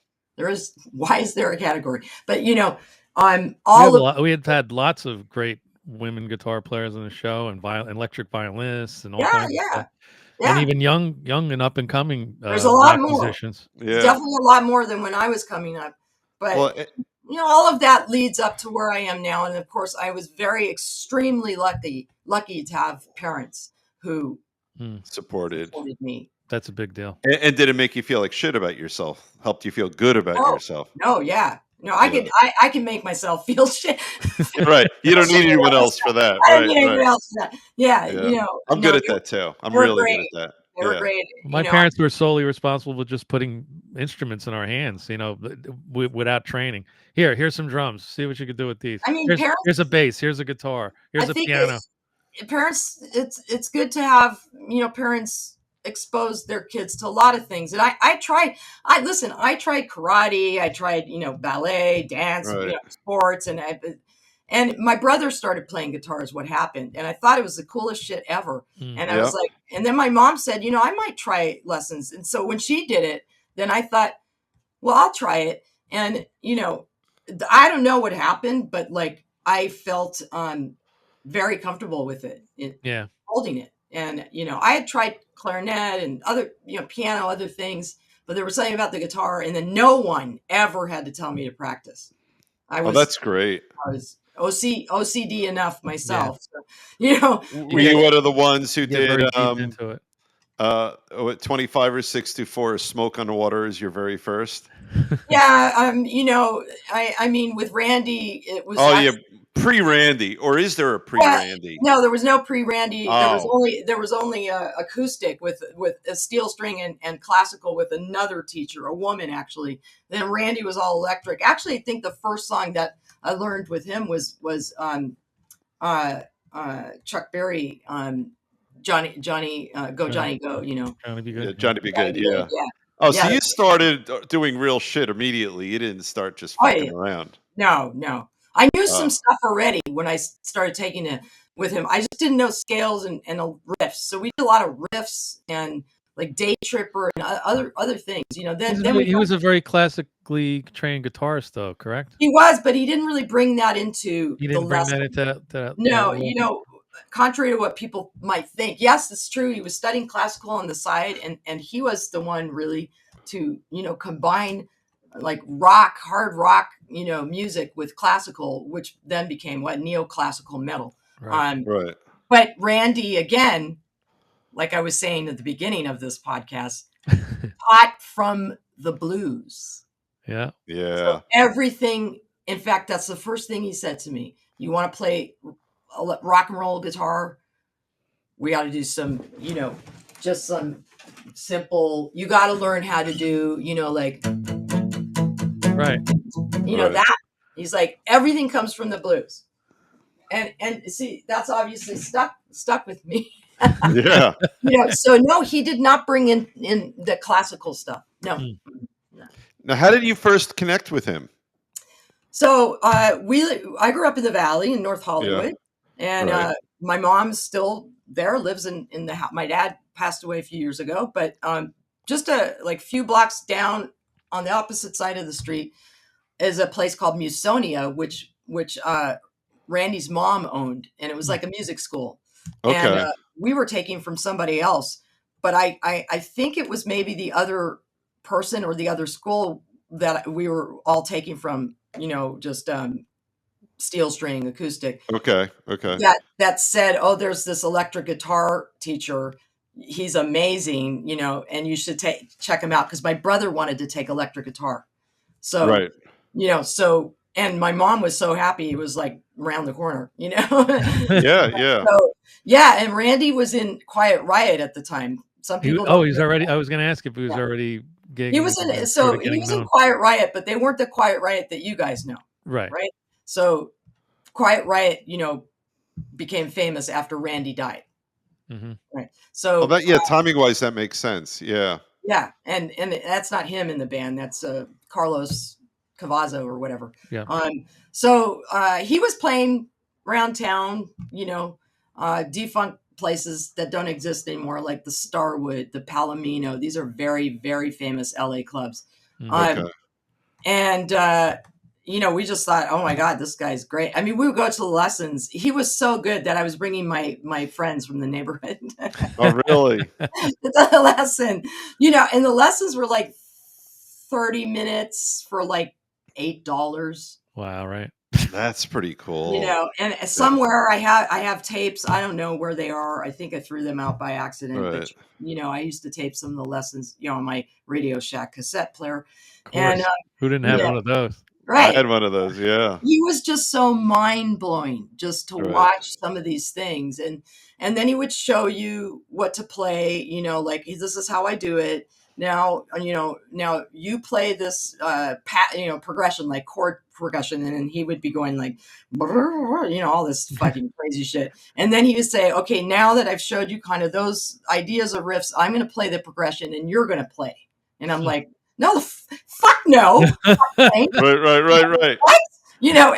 Why is there a category? But We had lots of great women guitar players on the show, and electric violinists, and all yeah, kinds of yeah, stuff, and yeah. even young and up and coming There's a lot black more. musicians. It's Yeah. definitely a lot more than when I was coming up. But Well, all of that leads up to where I am now. And of course, I was very extremely lucky to have parents who Mm, supported. supported me. that's a big deal. And did it make you feel like shit about yourself? Helped you feel good about Oh, yourself? no, yeah. No, Yeah. I can make myself feel shit. Right. You don't need Somebody anyone else. else for that. I don't Right. need Right. anybody else for that. Yeah, Yeah. I'm no, good at that too. I'm they were really good at great. that. They were Yeah. great. My parents were solely responsible with just putting instruments in our hands, without training. Here's some drums. See what you can do with these. I mean, Here's a bass. Here's a guitar. I Here's a think piano. parents, it's good to have, parents expose their kids to a lot of things. And I tried karate, I tried, ballet, dance, Right. sports, and my brother started playing guitar is what happened. And I thought it was the coolest shit ever. Mm. And I Yeah. was like, and then my mom said, I might try lessons. And so when she did it, then I thought, well, I'll try it. And, I don't know what happened, but like I felt very comfortable with Yeah. holding it. And, I had tried clarinet and other, piano, other things, but there was something about the guitar. And then no one ever had to tell me to practice. I Oh, was, that's great. I was OCD enough Yeah. myself. So, Were you one of the ones who Get did very deep into it. 25 or 624 Smoke on the Water is your very first? yeah. I mean, with Randy, it was Oh, yeah. actually, Pre-Randy, or is there a pre-Randy? no, there was no pre-Randy. Oh, There was only acoustic with a steel string and classical with another teacher, a woman actually. Then Randy was all electric. Actually, I think the first song that I learned with him was Chuck Berry, Johnny Go Johnny Go. Trying to be yeah, good. Johnny Be Johnny Good. Be Good, Yeah. yeah, Oh, so yeah. you started doing real shit immediately. You didn't start just Oh fucking yeah. around. No. I knew some Oh, stuff already when I started taking it with him. I just didn't know scales and riffs. So we did a lot of riffs and like Day Tripper and other things. He was a very classically trained guitarist, though, correct? He was, but he didn't really bring that into He the didn't bring lesson. that into that No, level. contrary to what people might think, yes, it's true. He was studying classical on the side, and he was the one really to combine like hard rock, music with classical, which then became what neoclassical metal. Right. right. But Randy, again, like I was saying at the beginning of this podcast, taught from the blues. Yeah. Yeah. So everything, in fact, that's the first thing he said to me. You want to play rock and roll guitar? We got to do some, just some simple, you got to learn how to do, like, Right. Right. that. He's like, everything comes from the blues. And see, that's obviously stuck with me. Yeah. So no, he did not bring in the classical stuff. No. Hmm. Now, how did you first connect with him? So I grew up in the Valley in North Yeah. Hollywood, and Right. my mom's still there, lives in the house. My dad passed away a few years ago, but just a like few blocks down on the opposite side of the street is a place called Musonia, which Randy's mom owned, and it was like a music school. And Okay. we were taking from somebody else, but I think it was maybe the other person or the other school that we were all taking from, just steel string acoustic Okay. Okay. that said, oh, there's this electric guitar teacher. He's amazing, and you should check him out, because my brother wanted to take electric guitar. So, Right. and my mom was so happy, it was like around the corner. Yeah. Yeah. So, yeah, and Randy was in Quiet Riot at the time. Some people don't He's know. already. I was going to ask if he was Yeah. already He gigging was in and sort so of he getting was in known. Quiet Riot, but they weren't the Quiet Riot that you guys know, Right. right? So Quiet Riot, became famous after Randy died. Mm-hmm. Right. Well, So timing wise, that makes sense. Yeah. yeah, and that's not him in the band. That's Carlos Cavazo or whatever. Yeah. So he was playing around town, defunct places that don't exist anymore, like the Starwood, the Palomino. These are very, very famous LA clubs. Mhm. Okay. And we just thought, oh my God, this guy's great. I mean, we would go to the lessons. He was so good that I was bringing my friends from the neighborhood Oh, really? to the lesson, and the lessons were like 30 minutes for like $8. Wow. Right. That's pretty cool. And somewhere I have tapes. I don't know where they are. I think I threw them out by accident, but Right. I used to tape some of the lessons, on my Radio Shack cassette player. Of And course. Who didn't have one of those? I right. had one of those. Yeah. He was just so mind-blowing just to Right. watch some of these things. And then he would show you what to play, like, this is how I do it. Now, now you play this progression, like chord progression, and then he would be going like, all this fucking crazy shit. And then he would say, okay, now that I've showed you kind of those ideas of riffs, I'm going to play the progression and you're going to play. And I'm like, no, fuck no. Right. What?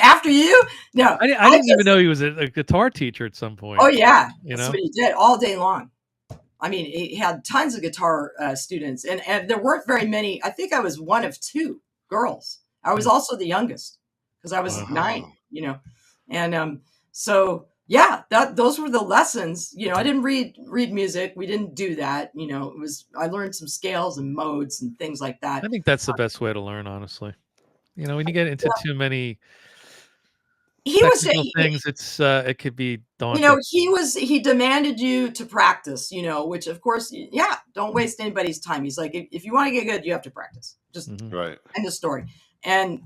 After you? No. I didn't even know he was a guitar teacher at some point. Oh, yeah. You That's know? what he did all day long. I mean, he had tons of guitar students, and there weren't very many. I think I was one of two girls. I was also the youngest because I was Wow. 9, and so yeah, those were the lessons. I didn't read music. We didn't do that. I learned some scales and modes and things like that. I think that's the best way to learn, honestly. When you get into too many technical things, it could be daunting. He demanded you to practice, which of course, yeah, don't waste anybody's time. He's like, if you want to get good, you have to practice. Just Right. end of story. And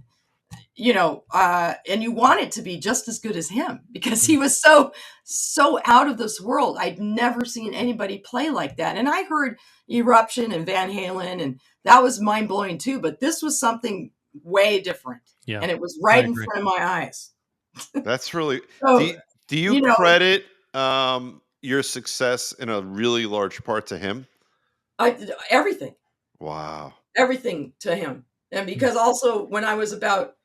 and you want it to be just as good as him, because he was so out of this world. I'd never seen anybody play like that. And I heard Eruption and Van Halen, and that was mind blowing too. But this was something way different, Yeah, and it was right in front of my eyes. That's really. So, Do you credit your success in a really large part to him? Everything. Wow. Everything to him. And because also when I was about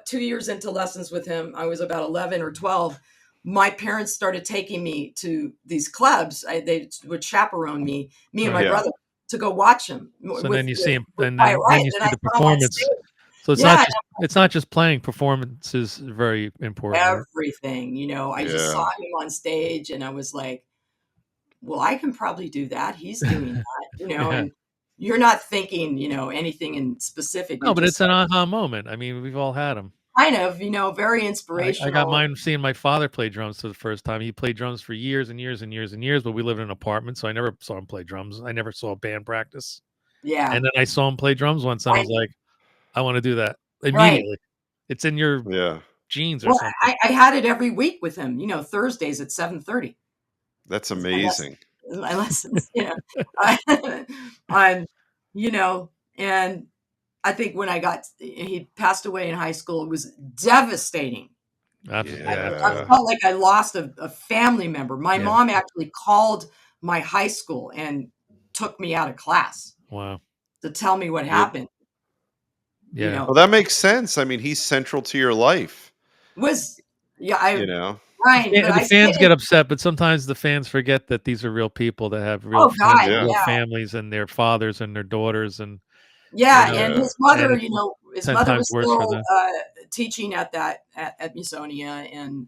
2 years into lessons with him, I was about 11 or 12. My parents started taking me to these clubs. They would chaperone me and my brother, to go watch him. So then you see him, and then you see the performance. So it's not just playing. Performance is very important. Everything, I just saw him on stage, and I was like, well, I can probably do that. He's doing that, and you're not thinking, anything in specific. No, but it's an aha moment. I mean, we've all had them. Kind of, very inspirational. I got mine seeing my father play drums for the first time. He played drums for years and years and years and years, but we lived in an apartment, so I never saw him play drums. I never saw a band practice. Yeah. And then I saw him play drums once, and I was like, I want to do that immediately. Right. It's in your genes or something. I had it every week with him, Thursdays at 7:30. That's amazing. My lessons, and I think when he passed away in high school, it was devastating. I felt like I lost a family member. My mom actually called my high school and took me out of class. Wow. To tell me what happened. you Yeah. know, Well, that makes sense. I mean, he's central to your life, was yeah, you I know? right, but And the I stayed fans in. get upset, but sometimes the fans forget that these are real people that have real Oh friends God, and Yeah. real yeah. families and their fathers and their daughters and, you Yeah, know, and Yeah. his mother, and it's his 10 mother times was worse for still them. teaching at that at Musonia, and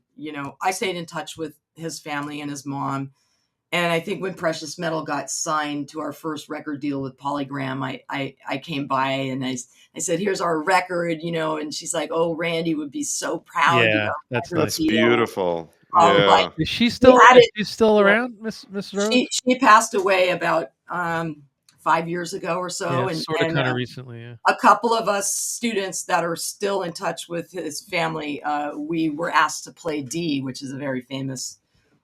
I stayed in touch with his family and his mom. And I think when Precious Metal got signed to our first record deal with Polygram, I came by and I said, "Here's our record," and she's like, "Oh, Randy would be so proud, Yeah, that's record That's nice. deal." beautiful. Like Yeah. we had Is it. she still You know, around, Miss Rhodes? she passed away about 5 years ago or Yeah, so, and sorta kinda recently, yeah. a couple of us students that are still in touch with his family, we were asked to play D, which is a very famous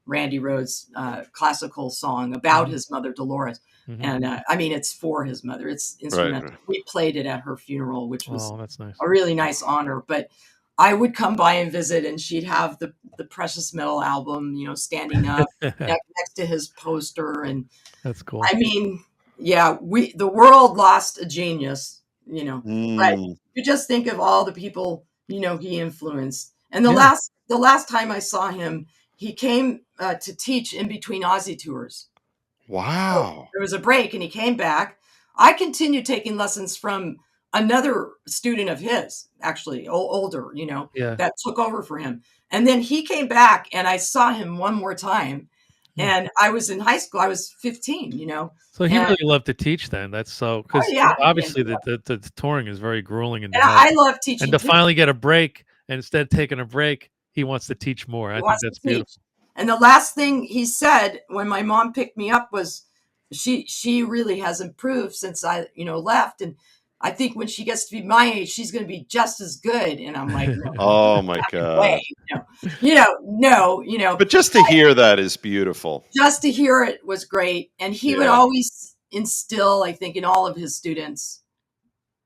Randy Rhoads classical song about Mhm, his mother, Dolores. mhm. And I mean, it's for his mother, it's Right. instrumental. We played it at her funeral, which was Oh, that's nice. a really nice honor. But I would come by and visit, and she'd have the Precious Metal album, standing up next to his poster. And That's cool. I mean, yeah, the world lost a genius, but Mm. you just think of all the people, he influenced. And the Yeah, last time I saw him, he came to teach in between Aussie tours. So Wow. there was a break and he came back. I continued taking lessons from another student of his, actually older, yeah. that took over for him. And then he came back and I saw him one more time. Hmm. And I was in high school. I was 15, So he and really loved to teach then. That's so oh because yeah, yeah. obviously the touring is very grueling and And demanding. I love And teaching to too. finally get a break and instead of taking a break, he wants to teach more. He I think wants to that's teach. beautiful. And the last thing he said when my mom picked me up was, she really has improved since I, left. And I think when she gets to be my age, she's going to be just as good. And I'm like, no Oh my way, God. no, But just to hear that is beautiful. just to hear it was great. And he would Yeah. always instill, I think, in all of his students,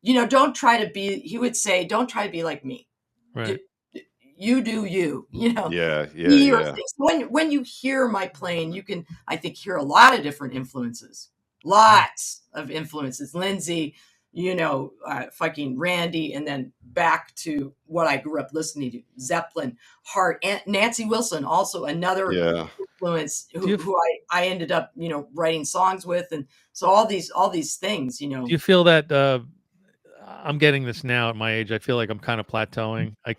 don't try to be, he would say, don't try to be like me. Do, Right. you do you, Yeah. Yeah. be your Yeah. thing. So when you hear my playing, you can, I think, hear a lot of different influences, lots of influences. Lindsay, fucking Randy, and then back to what I grew up listening to: Zeppelin, Hart, and Nancy Wilson, also another Yeah. influence Do you who I ended up, writing songs with, and so all these things, do you feel that I'm getting this now at my age? I feel like I'm kind of plateauing. I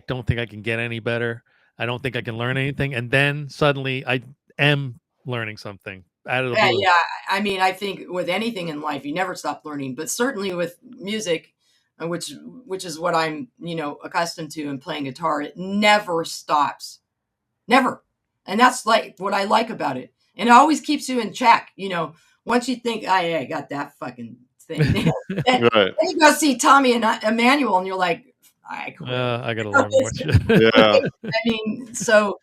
don't think I can get any better. I don't think I can learn anything. And then suddenly I am learning something out of the Yeah, blue. yeah. I mean, I think with anything in life, you never stop learning, but certainly with music, which is what I'm, accustomed to, and playing guitar, it never stops. Never. And that's like what I like about it. And it always keeps you in check. Once you think, oh, yeah, I got that fucking thing. then Right. you go see Tommy and Emmanuel, and you're like, I quit. I got to learn more shit. Yeah. I mean, so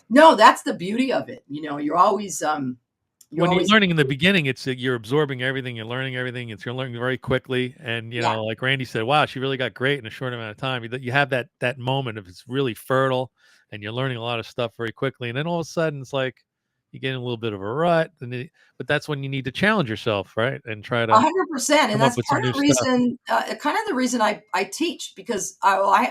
no, that's the beauty of it. You're When you're always, learning in the beginning, it's you're absorbing everything, you're learning everything, you're learning very quickly, and yeah, like Randy said, wow, she really got great in a short amount of time. You have that moment of it's really fertile, and you're learning a lot of stuff very quickly, and then all of a sudden it's like you get in a little bit of a rut, but that's when you need to challenge yourself, right, and try to 100%, and come up that's with some part of new the stuff. reason, kind of the reason I teach, because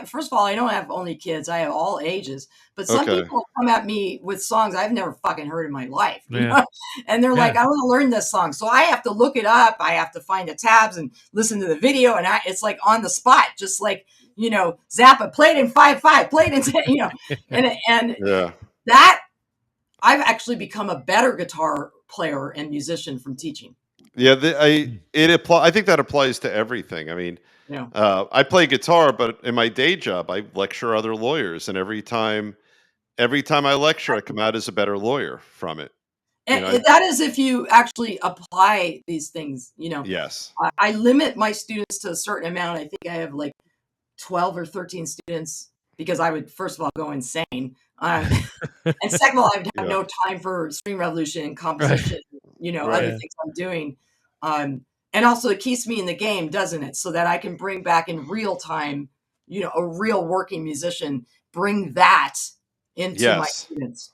first of all, I don't have only kids; I have all ages. But some Okay. people come at me with songs I've never fucking heard in my life, Yeah, and they're yeah. like, "I want to learn this song," so I have to look it up. I have to find the tabs and listen to the video, and it's like on the spot, just like Zappa played in 5/5, played in 10, and Yeah. that I've actually become a better guitar player and musician from teaching. Yeah. Mm. I think that applies to everything. I mean, You know. I play guitar, but in my day job, I lecture other lawyers, and every time I lecture, I come out as a better lawyer from it. You know. And that is if you actually apply these things. Yes. I limit my students to a certain amount. I think I have like 12 or 13 students, because I would, first of all, go insane. And second of all, I would have Yeah. no time for String Revolution and Right. composition, other Right. Yeah. things I'm doing. And also, it keeps me in the game, doesn't it? So that I can bring back in real time, a real working musician, bring that into my Yes. students.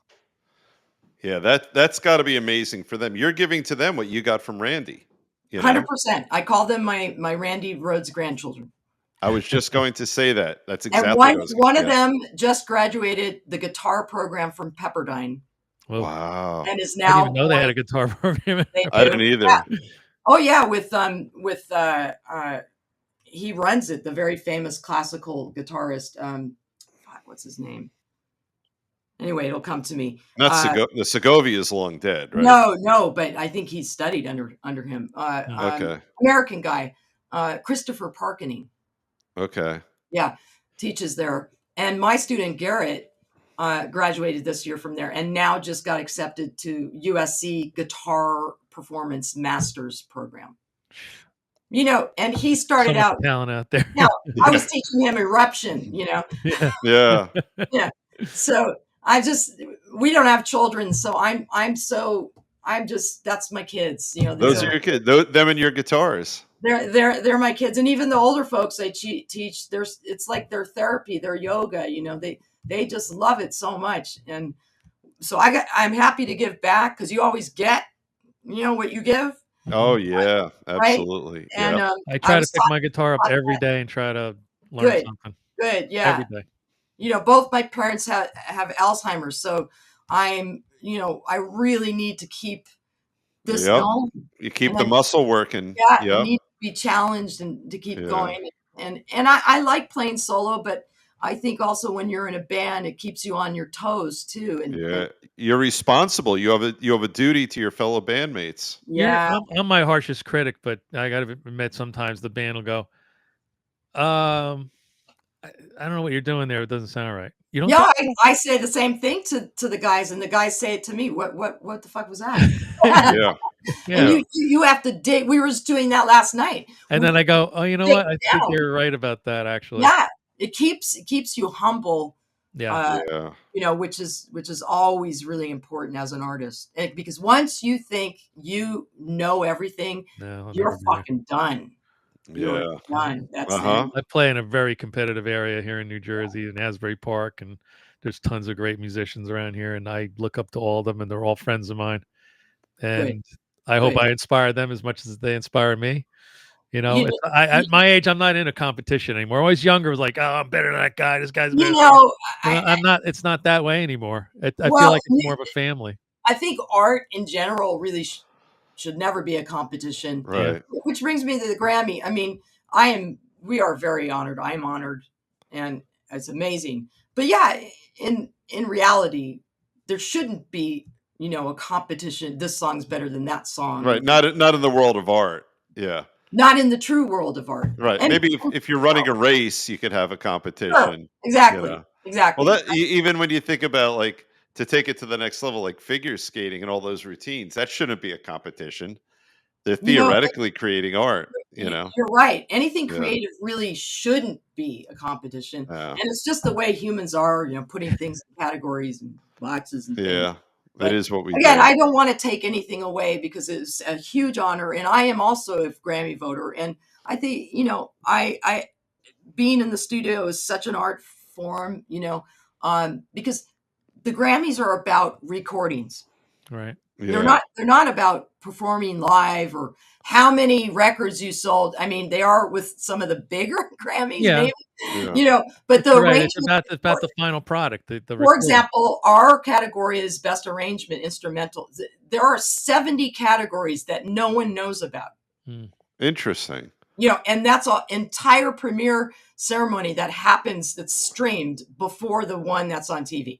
Yeah. That's got to be amazing for them. You're giving to them what you got from Randy. You know, 100%. I call them my Randy Rhoads grandchildren. I was just going to say that. That's And exactly what one I was. one of Yeah. them just graduated the guitar program from Pepperdine Whoa. Wow. and is I didn't now even know they had a going. guitar program. They I do. didn't Yeah. either. Oh yeah, with he runs it, the very famous classical guitarist. What's his name? Anyway, it'll come to me. Not the Segovia is long dead, right? No, but I think he studied under him. Okay. American guy, Christopher Parkening. Okay. Yeah, teaches there. And my student Garrett graduated this year from there, and now just got accepted to USC Guitar Performance Masters program. You know, and he So started much out. talent out there. Now, I was Yeah. teaching him eruption. You know, Yeah. Yeah. yeah. So we don't have children, so I'm just that's my kids. You know, Those are your kids. Them and your guitars. they're my kids, and even the older folks I teach, it's like their therapy, their yoga. You know, they just love it so much, and so I'm happy to give back because you always get, you know, what you give, Oh yeah, right? absolutely. And Yeah. I I try to was pick my guitar up taught every that. day and try to learn Good, something good, yeah. every day. You know, both my parents have Alzheimer's, so I really need to keep this Yep. going. You keep And the muscle working. I Yep. need to be challenged and to keep Yeah. going. And I like playing solo, but I think also when you're in a band, it keeps you on your toes too. Yeah. You're responsible. You have a duty to your fellow bandmates. Yeah. I'm my harshest critic, but I got to admit sometimes the band will go, I don't know what you're doing there. It doesn't sound right. You don't Yeah, think I say the same thing to the guys, and the guys say it to me. What the fuck was that? Yeah. And Yeah. you have to dig. We were just doing that last night. And then I go, oh, you know dig what? I think down. you're right about that, actually. Yeah, it keeps you humble. Yeah. Yeah. You know, which is always really important as an artist, because once you think you know everything, No, I'll you're never be there. fucking done. You're Yeah. done. That's Uh-huh. I play in a very competitive area here in New Jersey, in Asbury Park, and there's tons of great musicians around here, and I look up to all of them, and they're all friends of mine. good. And I hope Good. I inspire them as much as they inspire me. You know, You, at my age, I'm not in a competition anymore. When I was younger, it was like, oh, I'm better than that guy. This guy's better you than that guy. know, And I I'm not. It's not that way anymore. I feel well, like it's more of a family. I think art in general really should never be a competition. Yeah. Right. Which brings me to the Grammy. I mean, we are very honored. I am honored, and it's amazing. But yeah, in reality, there shouldn't be, you know, a competition. This song's better than that song. Right. Not in the world of art. Yeah. Not in the true world of art. Right. And Maybe if you're running a race, you could have a sure, competition. exactly, Well, exactly. that even when you think about, like, to take it to the next level, like figure skating and all those routines, that shouldn't be a competition. They're You know, theoretically creating art, you know? you're right. Anything Yeah. creative really shouldn't be a competition, Yeah. and it's just the way humans are. You know, putting things in categories and boxes and things. Yeah. That But is what we again, do. I don't want to take anything away because it's a huge honor, and I am also a Grammy voter. And I think, you know, I being in the studio is such an art form, you know, because the Grammys are about recordings. Right. Yeah. They're not about performing live or how many records you sold. I mean, they are with some of the bigger Grammys, Yeah. maybe, Yeah. you know, but the You're right. It's arrangement. about the final product. The For recording. example, our category is best arrangement instrumental. There are 70 categories that no one knows about. Interesting. You know, and that's an entire premiere ceremony that happens, that's streamed before the one that's on TV.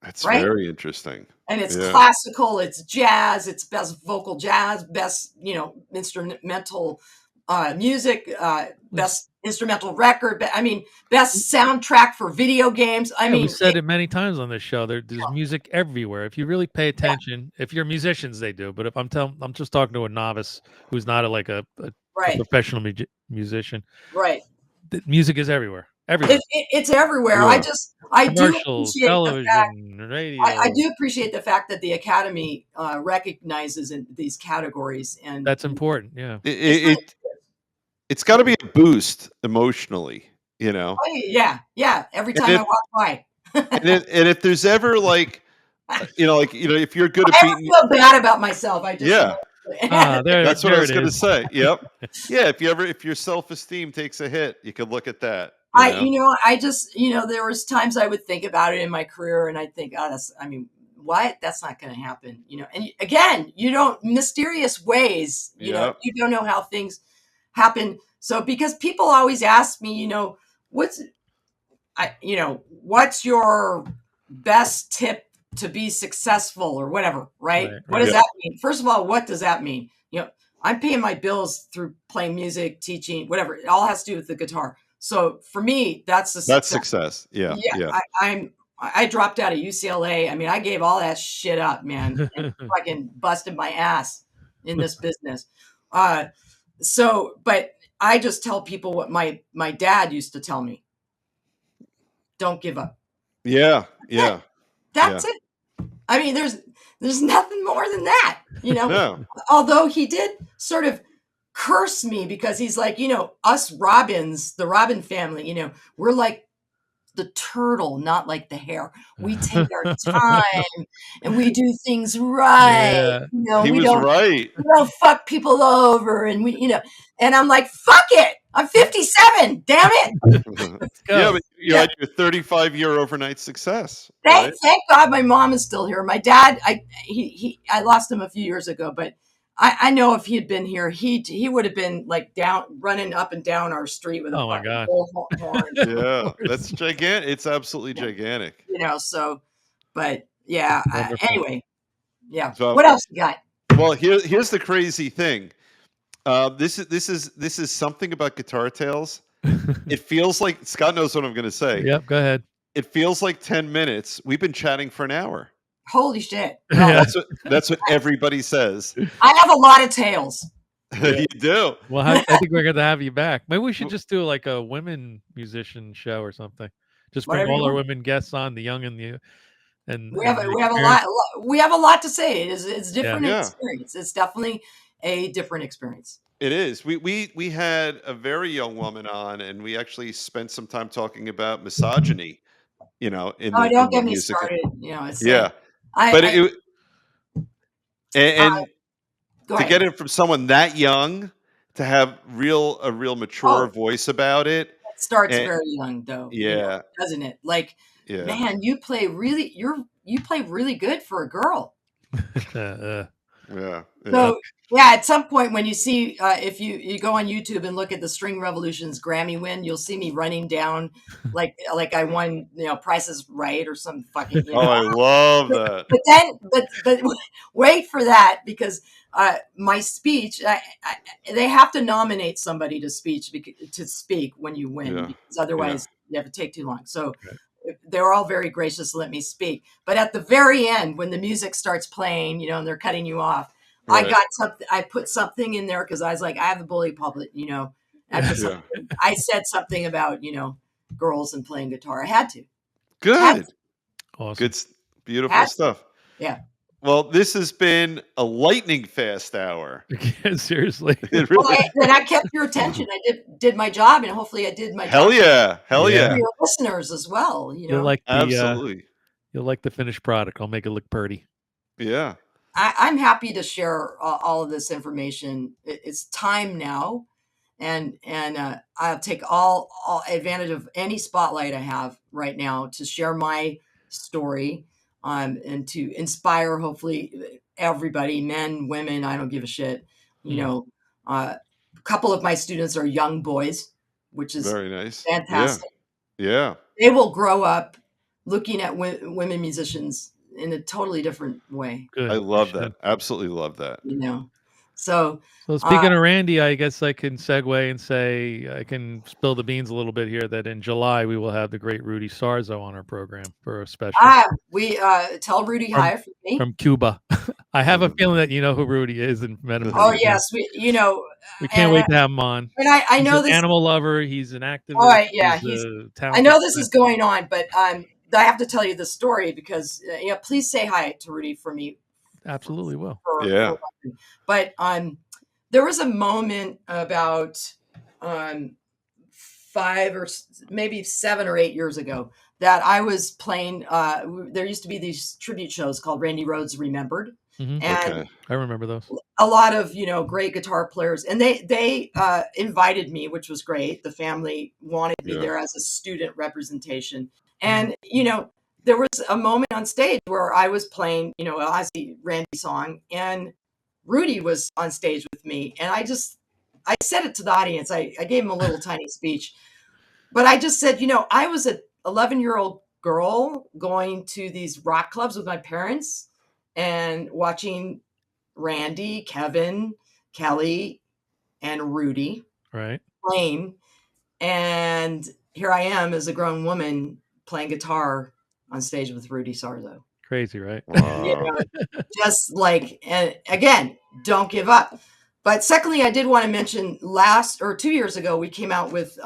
That's Right? very interesting. And it's Yeah. classical, it's jazz, it's best vocal jazz, best, you know, instrumental music, best instrumental record. I mean, best soundtrack for video games. I Yeah, mean, we said it many times on this show. There's music everywhere. If you really pay attention, if you're musicians, they do. But if I'm just talking to a novice who's not a right, professional musician. right. The music is everywhere. Everywhere. It's everywhere. Yeah. I do Commercials, appreciate the fact. television, radio. I do appreciate the fact that the Academy recognizes in these categories, and That's important. Yeah. It's got to be a boost emotionally, you know. yeah. Every And time I if walk by, and if there's ever, like, if you're good at I ever beating, feel bad about myself. I just yeah, That's what I there was it going to is. say. Yep. Yeah. If your self-esteem takes a hit, you could look at that. You know? I just, there was times I would think about it in my career and I'd think, oh, what? That's not going to happen, and again, mysterious ways, Yep. you don't know how things happen. So, because people always ask me, what's, what's your best tip to be successful or whatever, right? Right, What does right. that mean? First of all, what does that mean? I'm paying my bills through playing music, teaching, whatever. It all has to do with the guitar. So for me, that's the That's success. success. Yeah. Yeah, Yeah. I dropped out of UCLA. I mean, I gave all that shit up, man, and fucking busted my ass in this business. But I just tell people what my dad used to tell me: don't give up. Yeah. Yeah. That's it. I mean, there's nothing more than that, No. Although he did sort of curse me because he's like, us Robins, the Robin family, we're like the turtle, not like the hare. We take our time and we do things right. Yeah. He We was right. don't fuck people over, and and I'm like, fuck it. I'm 57. Damn it. Let's go. Yeah, but you had your 35-year overnight success. Thank Right? God my mom is still here. My dad, I lost him a few years ago, but I know if he had been here, he would have been like down running up and down our street with a Oh my fucking God. bullhorn. Yeah. That's gigantic. It's absolutely gigantic. So, but yeah. Wonderful. Anyway, yeah. So, What else you got? well, here's the crazy thing. This is something about Guitar Tales. It feels like Scott knows what I'm going to say. Yep, go ahead. It feels like 10 minutes. We've been chatting for an hour. Holy shit. Yeah. That's what everybody says. I have a lot of tales. You do. Well, I think we're going to have you back. Maybe we should just do like a women musician show or something. Just bring Whatever you all our want. women guests on, the young and the We have the a experienced. lot. We have a lot to say. It's different Yeah. experience. It's definitely a different experience. It is. We had a very young woman on, and we actually spent some time talking about misogyny. In Oh, the don't get me music. started. It's Yeah, but I and go to ahead. get it from someone that young to have a real mature Oh, voice about it. it starts And very young though, yeah, doesn't it? Like, yeah, man, you play really good for a girl. Uh, yeah, yeah. So yeah, at some point when you see if you go on YouTube and look at the String Revolution's Grammy win, you'll see me running down like I won, Price is Right or some fucking, Oh, I love that. but wait for that, because my speech, they have to nominate somebody to speak when you win, Yeah, because otherwise yeah. you have to take too long. So they were all very gracious to let me speak. But at the very end, when the music starts playing, and they're cutting you off, I Right. got something. I put something in there because I was like, I have the bully pulpit, I put Yeah. I said something about girls and playing guitar. I had to. Good. awesome. Good. Beautiful Had to. stuff. Yeah. Well, this has been a lightning fast hour. Yeah, seriously. It Well, really. and I kept your attention. I did my job, and hopefully I did my Hell job yeah. Hell Yeah. for yeah. your listeners as well. You'll like the Absolutely. you'll like the finished product. I'll make it look pretty. Yeah. I'm happy to share all of this information. It's time now, and I'll take all advantage of any spotlight I have right now to share my story, and to inspire hopefully everybody, men, women. I don't give a shit. A couple of my students are young boys, which is Very nice. fantastic. Yeah. They will grow up looking at women musicians in a totally different way. Good. I You love should. that. Absolutely love that. So So speaking of Randy, I guess I can segue and say I can spill the beans a little bit here that in July we will have the great Rudy Sarzo on our program for a special we tell Rudy from, hi from me. from Cuba. I have a feeling that you know who Rudy is and met him. Oh many times. yes, We can't wait to have him on. And I He's know an this. animal lover. He's an activist. All right, yeah, he's a I talented know this guy. is going on, but I have to tell you the story because please say hi to Rudy for me. Absolutely will. Yeah. But there was a moment about 5 or maybe 7 or 8 years ago that I was playing. There used to be these tribute shows called Randy Rhoads Remembered, Mhm. And Okay. I remember those. a lot of great guitar players, and they invited me, which was great. The family wanted me Yeah. there as a student representation, Mhm. and there was a moment on stage where I was playing Ozzy Randy song, and Rudy was on stage with me, and I said it to the audience. I gave him a little tiny speech, but I just said, I was a 11-year-old girl going to these rock clubs with my parents and watching Randy, Kevin, Kelly, and Rudy Right. playing. And here I am as a grown woman playing guitar on stage with Rudy Sarzo. Crazy, right? You Wow. know, just like, and again, don't give up. But secondly, I did want to mention 2 years ago, we came out with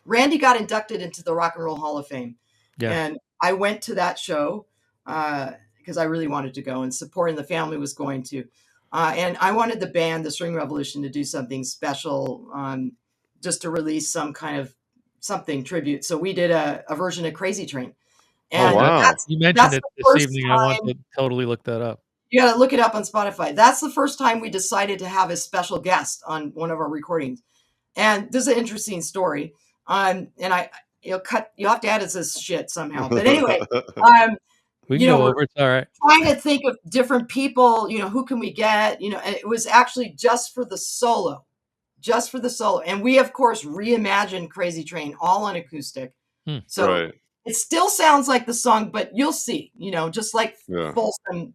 Randy got inducted into the Rock and Roll Hall of Fame. Yeah. And I went to that show because I really wanted to go and support, and the family was going to. And I wanted the band, the String Revolution, to do something special, just to release some kind of something tribute. So we did a version of Crazy Train. Oh, And wow. You mentioned that's it the this first evening. I want time. to totally look that up. You got to look it up on Spotify. That's the first time we decided to have a special guest on one of our recordings. And this is an interesting story. And you'll have to edit this shit somehow. But anyway, We can go we're over. It's all right. trying to think of different people, who can we get, and it was actually just for the solo. And we, of course, reimagined Crazy Train all on acoustic. Hmm. So Right. it still sounds like the song, but you'll see, just like Yeah. Folsom,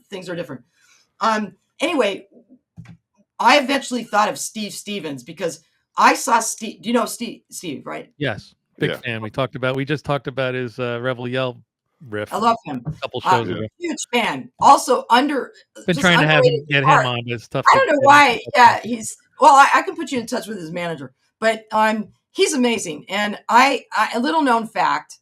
things are different. Anyway, I eventually thought of Steve Stevens because I saw Steve. Do you know Steve, right? Yes. Big Yeah. fan. We just talked about his Rebel Yell riff I love him. a couple shows Yeah. ago. Huge fan. Also Been just trying to underrated get guitar. him on, but it's tough I to don't know get why. him. Yeah, I can put you in touch with his manager, but he's amazing. And I a little known fact,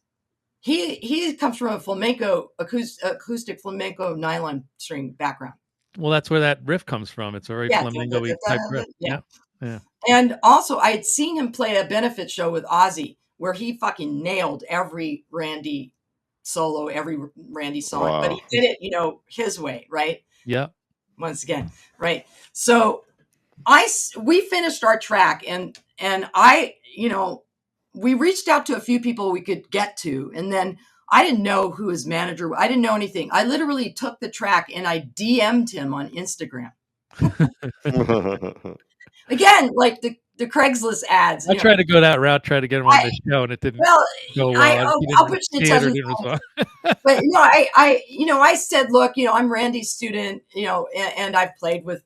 he comes from a flamenco acoustic flamenco nylon string background. Well, that's where that riff comes from. It's a very Yeah, flamenco-y type riff. yeah. Yeah. And also, I had seen him play a benefit show with Ozzy where he fucking nailed every Randy solo, every Randy song, but Wow. he did it, his way, right? Yeah. Once again, right? So we finished our track, and we reached out to a few people we could get to, and then I didn't know who his manager. I didn't know anything. I literally took the track and I DM'd him on Instagram. Again, like the Craigslist ads. I tried to go that route, try to get him on the show, and it didn't Well, go well. He I'll didn't put you in see touch it or with didn't respond. but I said, look, I'm Randy's student, and I've played with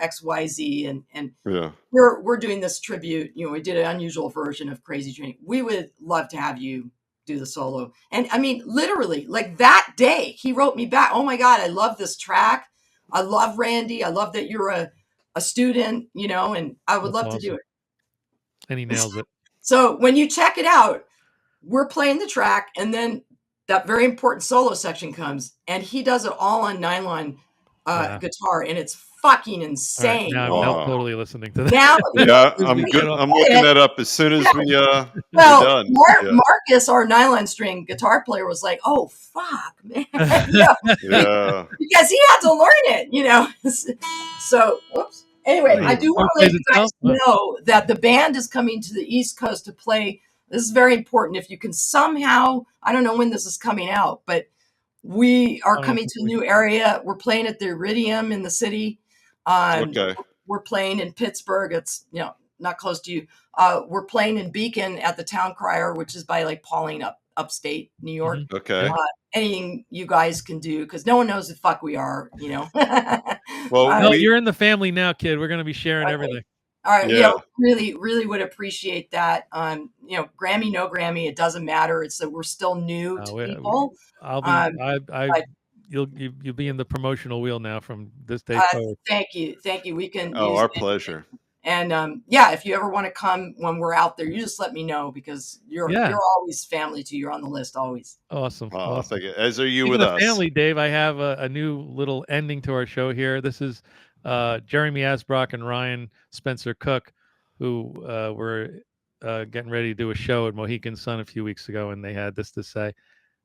XYZ, and Yeah. we're doing this tribute. We did an unusual version of Crazy Train. We would love to have you do the solo. And I mean, literally, like that day, he wrote me back. Oh my God, I love this track. I love Randy. I love that you're a student, and I would That's love to do awesome. it. And he nails it. So when you check it out, we're playing the track, and then that very important solo section comes, and he does it all on nylon Wow. guitar, and it's fucking All right, insane. now I'm Wow. totally listening to that. Now, Yeah, As I'm we good. get off- I'm looking that up as soon as we're well, done. Yeah. Marcus, our nylon string guitar player, was like, "Oh fuck, man," Yeah. because he had to learn it. So, whoops. Anyway, Hey, I do want to plays let you guys itself. Wow. know that the band is coming to the East Coast to play. This is very important. If you can somehow, I don't know when this is coming out, but we are coming to a new area. We're playing at the Iridium in the city. Okay. We're playing in Pittsburgh. It's not close to you. We're playing in Beacon at the Town Crier, which is by like Pauling upstate New York. Mhm. Okay. Anything you guys can do, because no one knows the fuck we are. Well, No, you're in the family now, kid. We're gonna be sharing Okay. everything. All right, Yeah. really, really would appreciate that. Grammy, no Grammy, it doesn't matter. It's that we're still new to people. I'll be. You'll be in the promotional wheel now from this day forward. Thank you. We can. Oh, use our it. pleasure. And if you ever want to come when we're out there, you just let me know, because you're always family too. You're on the list always. Awesome. Oh, Awesome. thank you. As are you Speaking with of us. family, Dave, I have a new little ending to our show here. This is Jeremy Asbrock and Ryan Spencer Cook, who were getting ready to do a show at Mohegan Sun a few weeks ago, and they had this to say.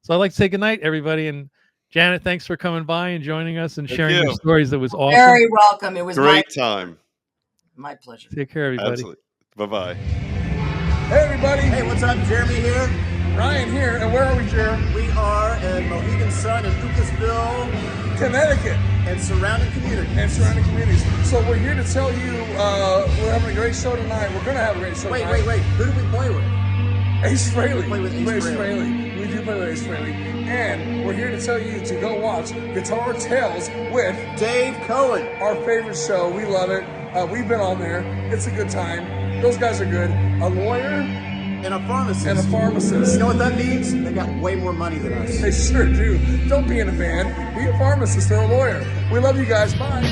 So I'd like to say goodnight, everybody, and Janet, thanks for coming by and joining us and Thank sharing your you. stories. It was awesome. Very welcome. It was Great time. my pleasure. Take care, everybody. Absolutely. Bye-bye. Hey, everybody. Hey, what's up? Jeremy here. Ryan here. And where are we, Jeremy? We are at Mohegan Sun in Lucasville Connecticut. and surrounding communities. So we're here to tell you we're having a great show tonight. We're going to have a great show Wait. tonight. Who do we play with? Ace Frehley. We play with Ace Frehley. We do play with Ace Frehley. And we're here to tell you to go watch Guitar Tales with Dave Cohen. our favorite show. We love it. We've been on there. It's a good time. Those guys are good. A lawyer And a pharmacist. and a pharmacist. You know what that means? They got way more money than us. They sure do. Don't be in a band. Be a pharmacist or a lawyer. We love you guys. Bye.